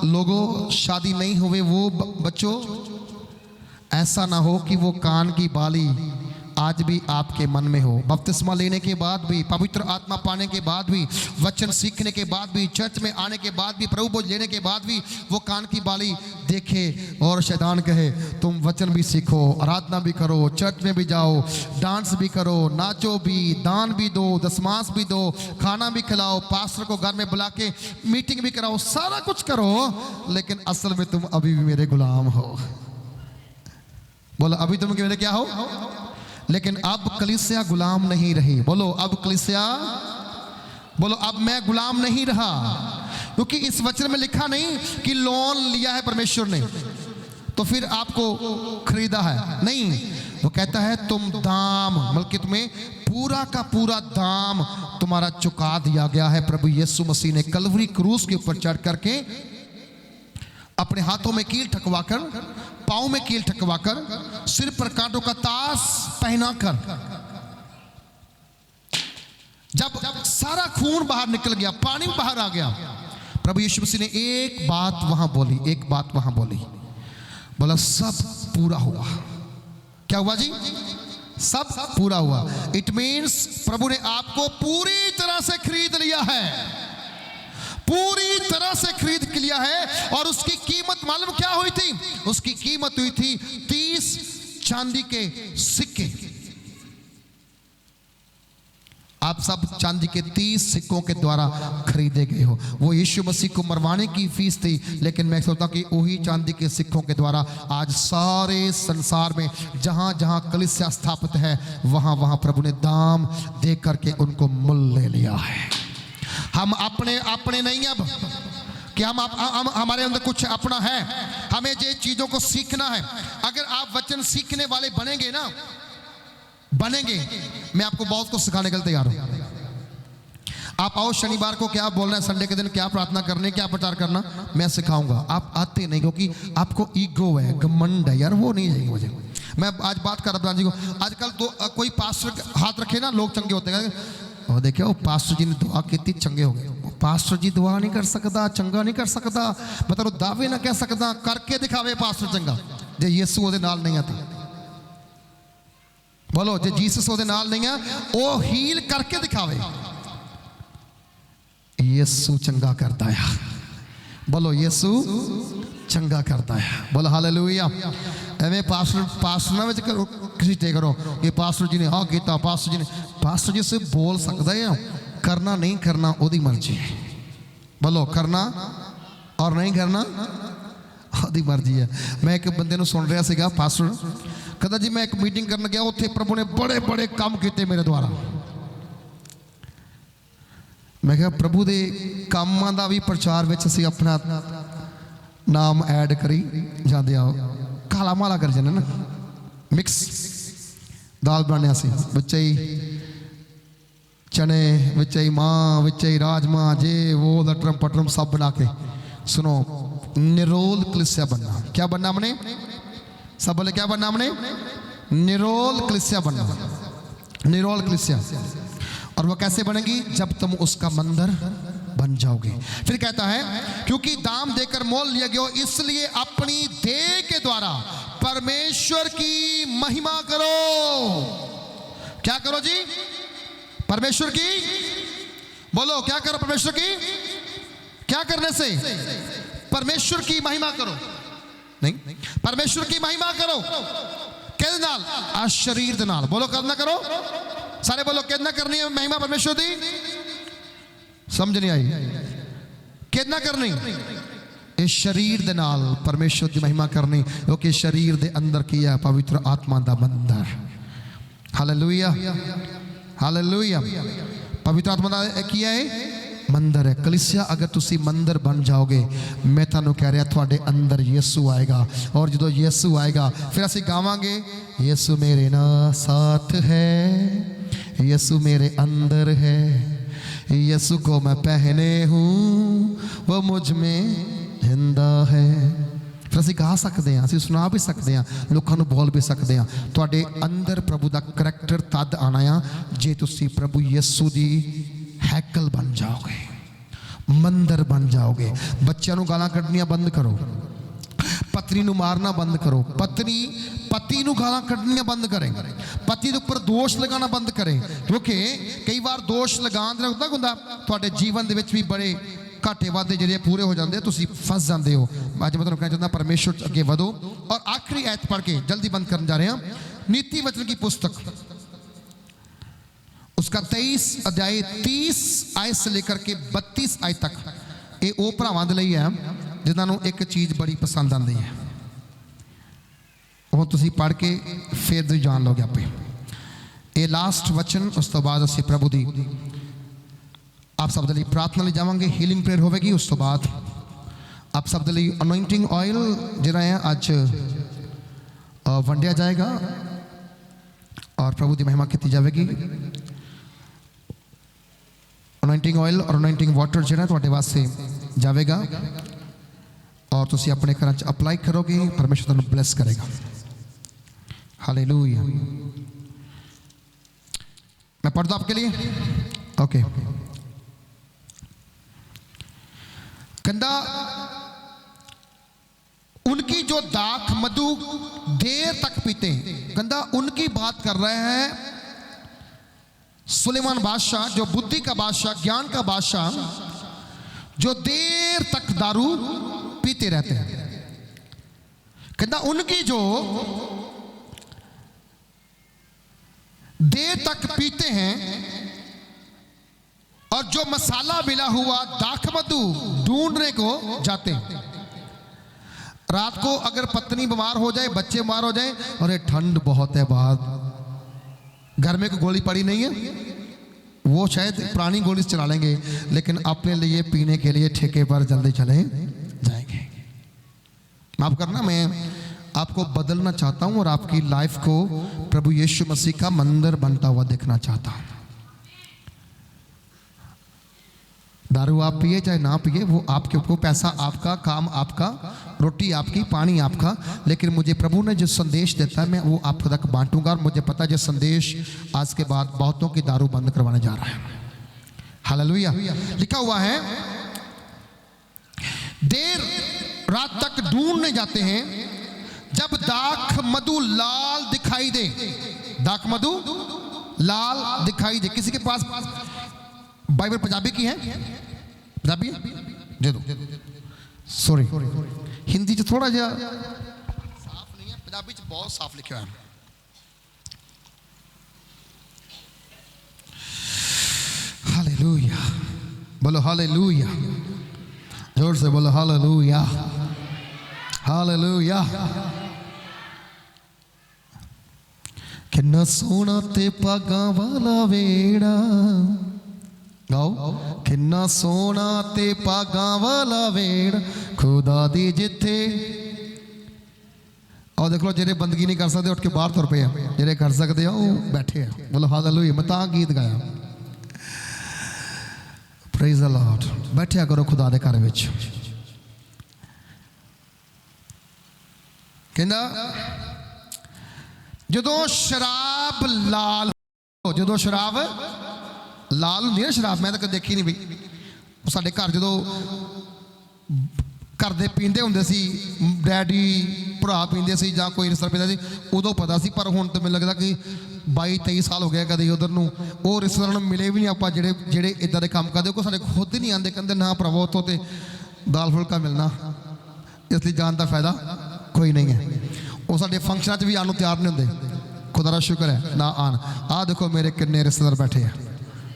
लोगों, शादी नहीं हुए वो बच्चों, ऐसा ना हो कि वो कान की बाली आज भी आपके मन में हो। बपतिस्मा लेने के बाद भी, पवित्र आत्मा पाने के बाद भी, वचन सीखने के बाद भी, चर्च में आने के बाद भी, प्रभु भोज लेने के बाद भी वो कान की बाली देखे और शैतान कहे तुम वचन भी सीखो, आराधना भी करो, चर्च में भी जाओ, डांस भी करो, नाचो भी, दान भी दो, दशमांश भी दो, खाना भी खिलाओ, पास्टर को घर में बुला के मीटिंग भी कराओ, सारा कुछ करो, लेकिन असल में तुम अभी भी मेरे गुलाम हो। बोलो अभी तुम मेरे क्या हो? लेकिन अब कलीसिया गुलाम नहीं रही। बोलो अब कलीसिया, बोलो अब मैं गुलाम नहीं रहा, क्योंकि इस वचन में लिखा नहीं कि लोन लिया है परमेश्वर ने तो फिर आपको खरीदा है, नहीं। वो कहता है तुम दाम, बल्कि तुम्हें पूरा का पूरा दाम तुम्हारा चुका दिया गया है। प्रभु यीशु मसीह ने कलवरी क्रूस के ऊपर चढ़ करके अपने हाथों में कील ठकवाकर, पांव में कील ठकवाकर, सिर पर कांटों का ताज पहनाकर, जब सारा खून बाहर निकल गया, पानी बाहर आ गया, प्रभु यीशु मसीह ने एक बात वहां बोली, एक बात वहां बोली, बोला सब पूरा हुआ। क्या हुआ जी? सब पूरा हुआ। इट मीन्स प्रभु ने आपको पूरी तरह से खरीद लिया है, पूरी तरह से खरीद लिया है। और उसकी कीमत मालूम क्या हुई थी? उसकी कीमत हुई थी 30 चांदी के सिक्के। आप सब चांदी के 30 सिक्कों के द्वारा खरीदे गए हो। वो यीशु मसीह को मरवाने की फीस थी, लेकिन मैं सोचता हूं कि वही चांदी के सिक्कों के द्वारा आज सारे संसार में जहां जहां कलीसिया स्थापित है वहां वहां प्रभु ने दाम दे करके उनको मूल्य ले लिया है। हम अपने नहीं अब कि हम हमारे अंदर कुछ अपना है, हमें ये चीजों को सीखना है। अगर आप वचन सीखने वाले बनेंगे ना, बनेंगे, मैं आपको बहुत कुछ सिखाने के लिए तैयार हूं। आप आओ शनिवार को क्या बोलना है, संडे के दिन क्या प्रार्थना करनी, क्या प्रचार करना, मैं सिखाऊंगा। आप आते नहीं क्योंकि आपको ईगो है, घमंड है, यार वो नहीं चाहिए मुझे। मैं आज बात कर रहा हूं, आजकल तो कोई पास्टर हाथ रखे ना लोग चंगे होते हैं। और देखियो पास्टर जी ने दुआ की चंगे हो गए। पास्टर जी दुआ नहीं कर सकता, चंगा नहीं कर सकता, मतलब दावे ना कह सकता, करके दिखावे पास्टर चंगा जे यीशु ਉਹਦੇ ਨਾਲ नहीं आती। बोलो जे जीसस ਉਹਦੇ ਨਾਲ नहीं है, वो हील करके दिखावे। यीशु चंगा करता है। बोलो यीशु चंगा करता है। बोलो हालेलुया। एवं पास्टर ना विच खरीदे करो कि पास्टर जी ने हाँ किया, पास्टर जी से बोल सकता है, करना नहीं करना ओदी मर्जी है। बोलो करना और नहीं करना ओदी मर्जी है। मैं एक बंदे सुन रहा सीगा, पास्टर कहता जी मैं एक मीटिंग करने गया, उत्थे प्रभु ने बड़े बड़े काम किए मेरे द्वारा। मैं कहा प्रभु दे कामां दा भी प्रचार विच असीं अपना नाम ऐड करी जाते आओ। काला माला कर जाने ना, मिक्स दाल बनाने सी, बच्चे ही चने, बच्चे ही माँ, बच्चे ही राजमा, जे वो लटरम पटरम सब बना के। सुनो निरोल कलीसिया बनना। क्या बनना हमने? सब बोले क्या बनना हमने? निरोल कलीसिया बनना, निरोल कलीसिया। और वो कैसे बनेगी? जब तुम उसका मंदिर बन जाओगे। फिर कहता है क्योंकि दाम देकर मोल लिया गया, इसलिए अपनी देह के द्वारा परमेश्वर की महिमा करो। क्या करो जी? परमेश्वर की। बोलो क्या करो? परमेश्वर की। क्या करने से? परमेश्वर की महिमा करो। नहीं, परमेश्वर की महिमा करो किस नाल? आ शरीर दे नाल। बोलो करना करो सारे, बोलो कितना करनी है महिमा परमेश्वर दी? समझ नहीं आई? कितना करनी? इस शरीर दे नाल परमेश्वर की महिमा करनी, क्योंकि शरीर दे अंदर किया पवित्र आत्मा दा मंदिर। Hallelujah, hallelujah. पवित्र आत्मा दा किया है मंदिर है। कलीसिया अगर तुसी मंदिर बन जाओगे, मैं थानू कह रहा थोड़े अंदर यीशु आएगा। और जो यीशु आएगा फिर असी गावांगे, यीशु मेरे ना साथ है, यीशु मेरे अंदर है, यीशु को मैं पहने हूँ, वो मुझ में जिंदा है। फिर ਅਸੀਂ ਗਾ ਸਕਦੇ ਹਾਂ, ਅਸੀਂ ਸੁਣਾ ਵੀ ਸਕਦੇ ਹਾਂ, ਲੋਕਾਂ ਨੂੰ ਬੋਲ ਵੀ ਸਕਦੇ ਹਾਂ। ਤੁਹਾਡੇ ਅੰਦਰ ਪ੍ਰਭੂ ਦਾ ਕਰੈਕਟਰ ਤਦ ਆਣਾ ਆ ਜੇ ਤੁਸੀਂ ਪ੍ਰਭੂ ਯਿਸੂ ਦੀ ਹੈਕਲ ਬਣ ਜਾਓਗੇ, ਮੰਦਰ ਬਣ ਜਾਓਗੇ। ਬੱਚਿਆਂ ਨੂੰ ਗਾਲਾਂ ਕੱਢਣੀਆਂ ਬੰਦ ਕਰੋ, पत्नी नूं मारना बंद करो, पत्नी पति नूं गालां कढ़नियां बंद करें, पति दे उपर दोष लगाना बंद करें। क्योंकि कई बार दोष लगाने नाल हुंदा हुंदा तुहाडे जीवन दे विच भी बड़े घाटे वादे जिहड़े पूरे हो जाते, तुसीं फस जाते हो। अज मैं तुहानूं कहना चाहता परमेश्वर अगे वधो। और आखिरी आयत पढ़ के जल्दी बंद करन जा रहे हैं। नीति वचन की पुस्तक उसका 23 अध्याय 30 आयत से लेकर के 32 आयत तक, ये वो भरावां दे लई है जिन्होंने एक चीज़ बड़ी पसंद आती है, वो तुसी पढ़ के फिर तुम जान लोगे आपे। ये लास्ट वचन, उस तो बाद असीं प्रभु दी आप सब दे लई प्रार्थना लई जावांगे, हीलिंग प्रेयर होगी। उस तो बाद आप सब दे लई अनॉइंटिंग ऑयल जिहड़ा है अज वंडिया जाएगा और प्रभु की महिमा की जाएगी। अनॉइंटिंग ऑयल और अनॉइंटिंग वाटर जिहड़ा तुहाडे वास्ते जाएगा और तुसी अपने घर च अप्लाई करोगे, परमेश्वर तुहानूं ब्लैस करेगा। हालेलुया। मैं पढ़ दूं आपके लिए? ओके। कहंदा उनकी जो दाख मधु देर तक पीते हैं, कहंदा उनकी बात कर रहे हैं सुलेमान बादशाह, जो बुद्धि का बादशाह, ज्ञान का बादशाह, जो देर तक दारू पीते रहते हैं। कहता उनकी जो देर तक पीते हैं और जो मसाला मिला हुआ दाख मधु ढूंढने को जाते हैं। रात को अगर पत्नी बीमार हो जाए, बच्चे बीमार हो जाए, अरे ठंड बहुत है बाहर, घर में कोई गोली पड़ी नहीं है, वो शायद पुरानी गोली से चला लेंगे, लेकिन अपने लिए पीने के लिए ठेके पर जल्दी चले जाएंगे। माफ करना, मैं आपको बदलना चाहता हूं और आपकी लाइफ को प्रभु यीशु मसीह का मंदिर बनता हुआ देखना चाहता हूं। दारू आप पिए चाहे ना पिए, वो आपके ऊपर, पैसा आपका, काम आपका, रोटी आपकी, पानी आपका, लेकिन मुझे प्रभु ने जो संदेश देता है मैं वो आप तक बांटूंगा। और मुझे पता है जो संदेश आज के बाद बहुतों की दारू बंद करवाने जा रहा है। हालेलुया। लिखा हुआ है देर रात तक ढूंढने जाते हैं, जब दाख मधु लाल दिखाई दे, दाख मधु लाल दिखाई दे। किसी के पास बाइबल पंजाबी की है? पंजाबी है? दे दो। सॉरी, हिंदी च थोड़ा जा साफ नहीं है, पंजाबी च बहुत साफ लिखा है। हालेलुया, बोलो हालेलुया, जोर से बोलो हालेलुया, हालेलुया। किन्ना सोना ते पागां वाला वेड़ा, गाओ। किन्ना सोना ते पागां वाला वेड़ खुदा दी जिथे। और देख लो जेरे बंदगी नहीं कर सकते उठ के बाहर तुर पे, जेरे कर सकते हो वो बैठे हैं। बोलो हालेलुया। मैं तां गीत गाया, प्रेज द लॉर्ड। बैठिया करो खुदा दे घर विच। कहंदा जदों शराब लाल, जदों शराब लाल होंदी है शराब, मैं तो कदे देखी नहीं बई। साडे घर जो घर दे पींदे हुंदे सी, डैडी भरा पींदे सी जां कोई रिश्तेदार पींदा सी, उदों पता सी। पर हुण तो मैनूं लगदा कि 22-23 साल हो गए कदे उधर नूं वो रिश्तेदारां नूं मिले भी नहीं आपां जेड़े इदां दे काम करदे। कोई साडे खुद ही नहीं आंदे, कहंदे ना भरावो उत्थों ते दाल फुलका मिलना, इसलिए जान का फायदा कोई नहीं है। वो साडे फंक्शनां च भी आने तैयार नहीं होंदे। खुदा दा शुक्र है ना आन। आ देखो मेरे किन्ने रिश्तेदार बैठे हैं।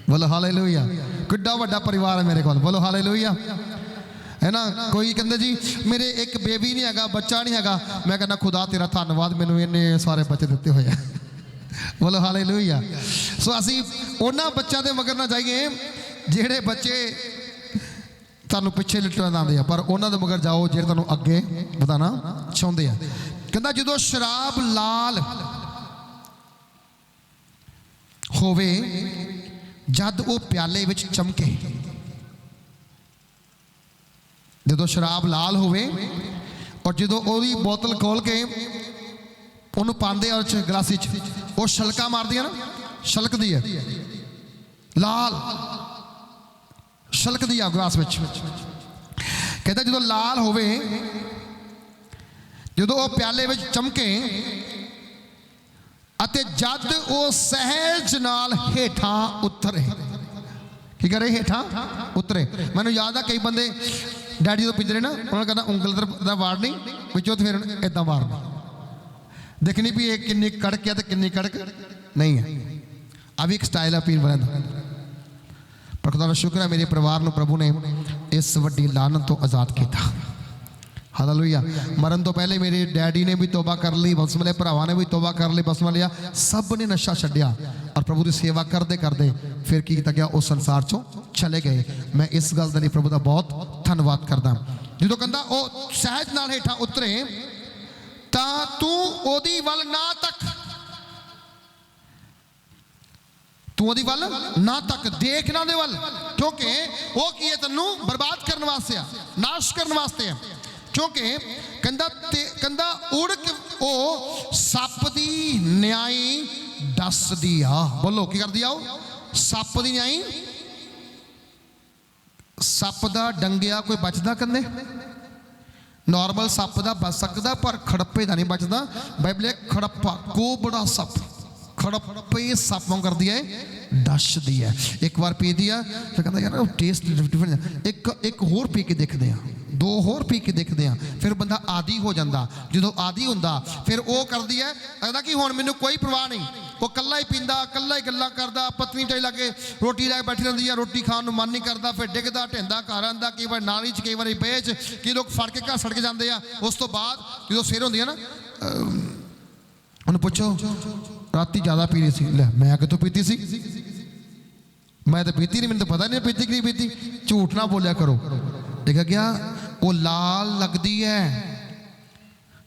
बोलो हालेलुया। किड्डा वड्डा परिवार है मेरे को। बोलो हालेलुया, है ना। कोई कहते जी मेरे एक बेबी नहीं है, बच्चा नहीं है। मैं कहना खुदा तेरा धन्यवाद, मैनू इन्ने सारे बच्चे दिते हुए हैं। बोलो हालेलुया। सो असी उन्होंने बच्चों के मगर ना जाइए जेड़े बच्चे तुहानू पिछे लिटना आते हैं, पर उन्होंने मगर जाओ जेड़े तुहानू अगे बताना चाहते हैं। कहता जो शराब लाल होवे जद वो प्याले विच चमके। जो शराब लाल होवे और जो ओदी बोतल खोल के उन्होंने पाते और गिलासी वो छलका मारदी है ना, छलकदी है, लाल छलकदी है गिलास में। कहता जो लाल होवे जो वो प्याले में चमके अते जद वो सहज नाल हेठा उतरे। की करे? हेठा उतरे। मैंने याद है कई बंदे डैडी तो पीते रहे ना, उन्होंने कहना उंगल का वाड़नी पिछों तो फिर इदा मारना, देखनी भी एक किन्नी कड़क है तो किन्नी कड़क नहीं है। अभी एक स्टाइल है पीन वाले का। पर खुदा दा शुक्र है मेरे परिवार को प्रभु ने इस वड्डी लानत तो आज़ाद किया। हालेलुया। मरन तो पहले मेरे डैडी ने भी तौबा कर ली, बसम लिया, भरावां ने भी तौबा कर ली, बसम लिया, सब ने नशा छड्डिया और प्रभु की सेवा करते करते फिर की किया गया, उस संसार चों चले गए। मैं इस गल दे प्रभु का बहुत धन्यवाद करदा। जो कहता वो सहज नाल हेठा उतरे ता तू ओदी वल ना तक, तू ओदी वल ना तक, देखना दे वल, क्योंकि वो की है तेनू बर्बाद करने वास्ते आ, नाश करने वास्ते है। क्योंकि कंधा उड़ के ओ सप दी न्याई दस दी आ। बोलो की कर दिया? सप दी न्याई। सप दा डंगिया कोई बचदा कंधे? नॉर्मल सप दा बच सकदा पर खड़प्पे दा नहीं बचदा। बाइबल है खड़प्पा को बड़ा सप, खड़प्पे सप वांग कर दिया है, डस दी है। एक बार पी दिया फिर कहता यार टेस्ट डिफरेंट, एक होर पी के देखते हैं, दो होर पी के देखते हैं, फिर बंदा आदी हो जाता। जो आदी होंदा फिर वो कर दिया कहता कि हुण मैनू कोई परवाह नहीं, वो कल्ला ही पींदा, कल्ला ही गल्लां करदा, पत्नी ढाई लागे रोटी लैके बैठी रहिंदी है, रोटी खाण नूं मन नहीं करता, फिर डिगदा ढिंदा घर आंदा, कई बार नाली च, कई बार बेच, कई लोग फड़ के घर सड़ के जाते हैं। उस तो बाद जो सिर होंदी है ना, उन्हें पूछो राती ज़्यादा पी रही सी, लै मैं कितों पीती सी, मैं तो पीती नहीं, मैंने तो पता नहीं पीती कि नहीं पीती। झूठ ना बोलिया करो। देखा गया वो लाल लगती है,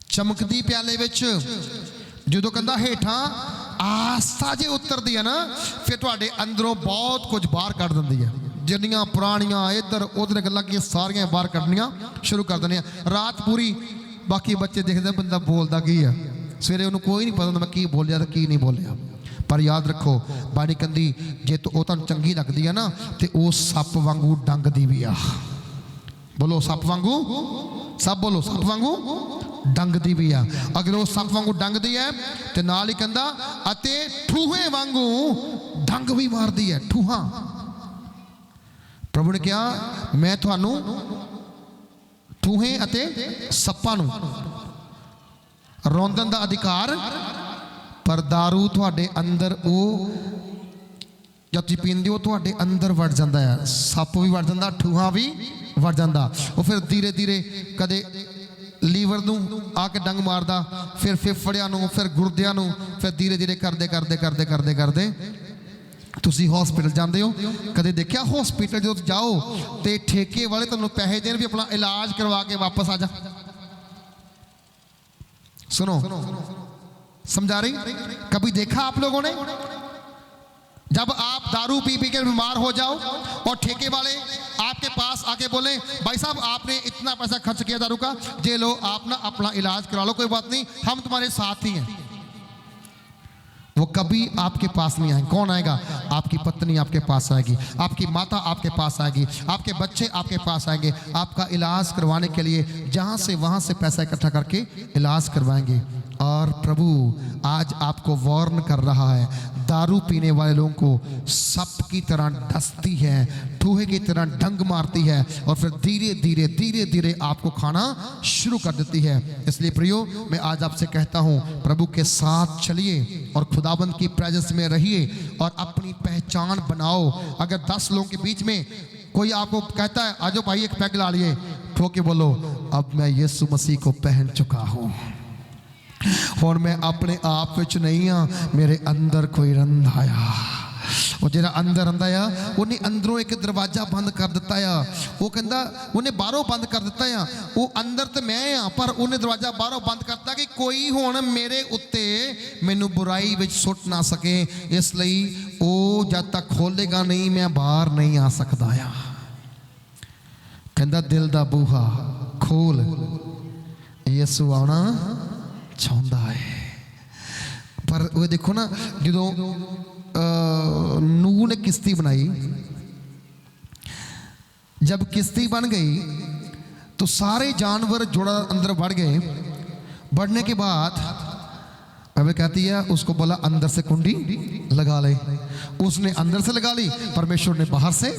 चमकती प्याले विच, जो कहता हेठा आस्था जे उतरती है ना, फिर तुहाडे अंदरों बहुत कुछ बाहर कढ़ दिंदी है। जिन्नियां पुरानियां इधर उधर गल्लां की सारियां बाहर कढ़नियां शुरू कर देनियां। रात पूरी बाकी बच्चे देखते बंदा बोलता की है, सवेरे उन्होंने कोई नहीं पता मैं की बोलिया तो की नहीं बोलिया। पर याद रखो बाणी कंदी जे तो तुहानूं चंगी लगती है ना, तो वो सप वांगू डंगदी भी आ। बोलो सप वांगू, सब बोलो सप वांगू डंगदी भी आ। अगर वो सप वांगू डंगदी है तो नाल ही कहंदा अते ठूहे वांगू डंग भी मारदी है। ठूहा प्रभु ने कहा मैं तुहानूं ठूहे अते सप्पां नूं रौंदन दा अधिकार, पर दारू तुहाडे अंदर वो जब तुसीं पींदे हो तुहाडे अंदर वड़ जाता है, सप भी वड़ जाता, ठूहा भी वड़ जाता। वो फिर धीरे धीरे कदे लीवर नूं आके डंग मारदा, फिर फेफड़ियां नूं, फिर गुर्दियां नूं, फिर धीरे धीरे करते करते करते करते करते तुसीं हॉस्पिटल जाते हो। कदे देखिया हॉस्पिटल जो जाओ तो ठेके वाले तुहानूं पैसे देन भी अपना इलाज करवा के वापस आ जा। सुनो समझा रही? कभी देखा आप लोगों ने जब आप दारू पी पी के बीमार हो जाओ और ठेके वाले आपके पास आके बोले भाई साहब आपने इतना पैसा खर्च किया दारू का, जे लो आप ना अपना इलाज करा लो, कोई बात नहीं हम तुम्हारे साथ ही हैं। वो कभी आपके पास नहीं आएंगे। कौन आएगा? आपकी पत्नी आपके पास आएगी, आपकी माता आपके पास आएगी, आपके बच्चे आपके पास आएंगे, आपका इलाज करवाने के लिए जहाँ से वहाँ से पैसा इकट्ठा करके इलाज करवाएंगे। और प्रभु आज आपको वार्न कर रहा है, दारू पीने वाले लोगों को सप की तरह डसती है, ठूहे की तरह डंग मारती है और फिर धीरे धीरे धीरे धीरे आपको खाना शुरू कर देती है। इसलिए प्रियो मैं आज आपसे कहता हूँ प्रभु के साथ चलिए और खुदाबंद की प्रेजेंस में रहिए और अपनी पहचान बनाओ। अगर 10 लोगों के बीच में कोई आपको कहता है आजो भाई एक पैग ला लिए, ठोके बोलो अब मैं यीशु मसीह को पहन चुका हूँ और मैं अपने आप विच नहीं हाँ, मेरे अंदर कोई रंध आया। ਉਹ ਜਿਹੜਾ ਅੰਦਰ ਆਂਦਾ ਆ ਉਹਨੇ ਅੰਦਰੋਂ ਇੱਕ ਦਰਵਾਜ਼ਾ ਬੰਦ ਕਰ ਦਿੱਤਾ ਆ। ਉਹ ਕਹਿੰਦਾ ਉਹਨੇ ਬਾਹਰੋਂ ਬੰਦ ਕਰ ਦਿੱਤਾ ਆ। ਉਹ ਅੰਦਰ ਤੇ ਮੈਂ ਆ, ਪਰ ਉਹਨੇ ਦਰਵਾਜ਼ਾ ਬਾਹਰੋਂ ਬੰਦ ਕਰਤਾ ਕਿ ਕੋਈ ਹੁਣ ਮੇਰੇ ਉੱਤੇ ਮੈਨੂੰ ਬੁਰਾਈ ਵਿੱਚ ਸੁੱਟ ਨਾ ਸਕੇ। ਇਸ ਲਈ ਉਹ ਜਦ ਤੱਕ ਖੋਲੇਗਾ ਨਹੀਂ ਮੈਂ ਬਾਹਰ ਨਹੀਂ ਆ ਸਕਦਾ ਆ। ਕਹਿੰਦਾ ਦਿਲ ਦਾ ਬੂਹਾ ਖੋਲ, ਯਿਸੂ ਆਉਣਾ ਚਾਹੁੰਦਾ ਹੈ। पर वो देखो ना जो नूह ने किश्ती बनाई, जब किश्ती बन गई तो सारे जानवर जोड़ा अंदर बढ़ गए। बढ़ने के बाद अब कहती है उसको बोला अंदर से कुंडी लगा ले। उसने अंदर से लगा ली, परमेश्वर ने बाहर से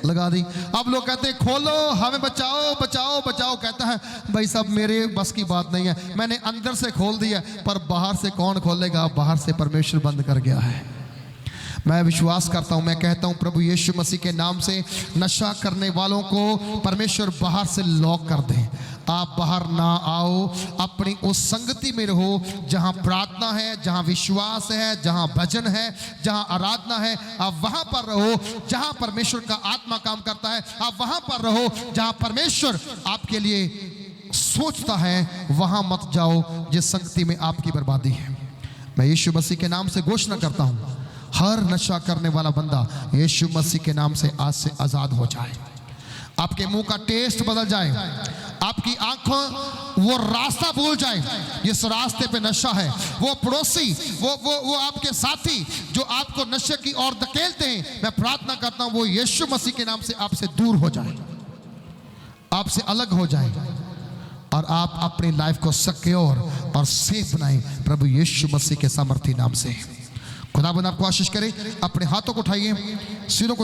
लगा दी। अब लोग कहते हैं खोलो हमें बचाओ बचाओ बचाओ। कहता है भाई साहब मेरे बस की बात नहीं है, मैंने अंदर से खोल दिया, पर बाहर से कौन खोलेगा? बाहर से परमेश्वर बंद कर गया है। मैं विश्वास करता हूं, मैं कहता हूं प्रभु यीशु मसीह के नाम से नशा करने वालों को परमेश्वर बाहर से लॉक कर दे। आप बाहर ना आओ, अपनी उस संगति में रहो जहां प्रार्थना है, जहां विश्वास है, जहां भजन है, जहां आराधना है। आप वहां पर रहो जहां परमेश्वर का आत्मा काम करता है। आप वहां पर रहो जहां परमेश्वर आपके लिए सोचता है। वहां मत जाओ जिस संगति में आपकी बर्बादी है। मैं यीशु मसीह के नाम से घोषणा करता हूं, हर नशा करने वाला बंदा यीशु मसीह के नाम से आज से आजाद हो जाए। आपके मुंह का टेस्ट बदल जाए, आपकी आंखों वो रास्ता भूल जाए जिस रास्ते पे नशा है। वो पड़ोसी, वो आपके साथी जो आपको नशे की ओर धकेलते हैं, मैं प्रार्थना करता हूं वो यीशु मसीह के नाम से आपसे दूर हो जाए, आपसे अलग हो जाए और आप अपनी लाइफ को सिक्योर और सेफ बनाएं प्रभु यीशु मसीह के सामर्थी नाम से। खुदाबंद आपको आशीष करे। अपने हाथों को उठाइए, सिरों को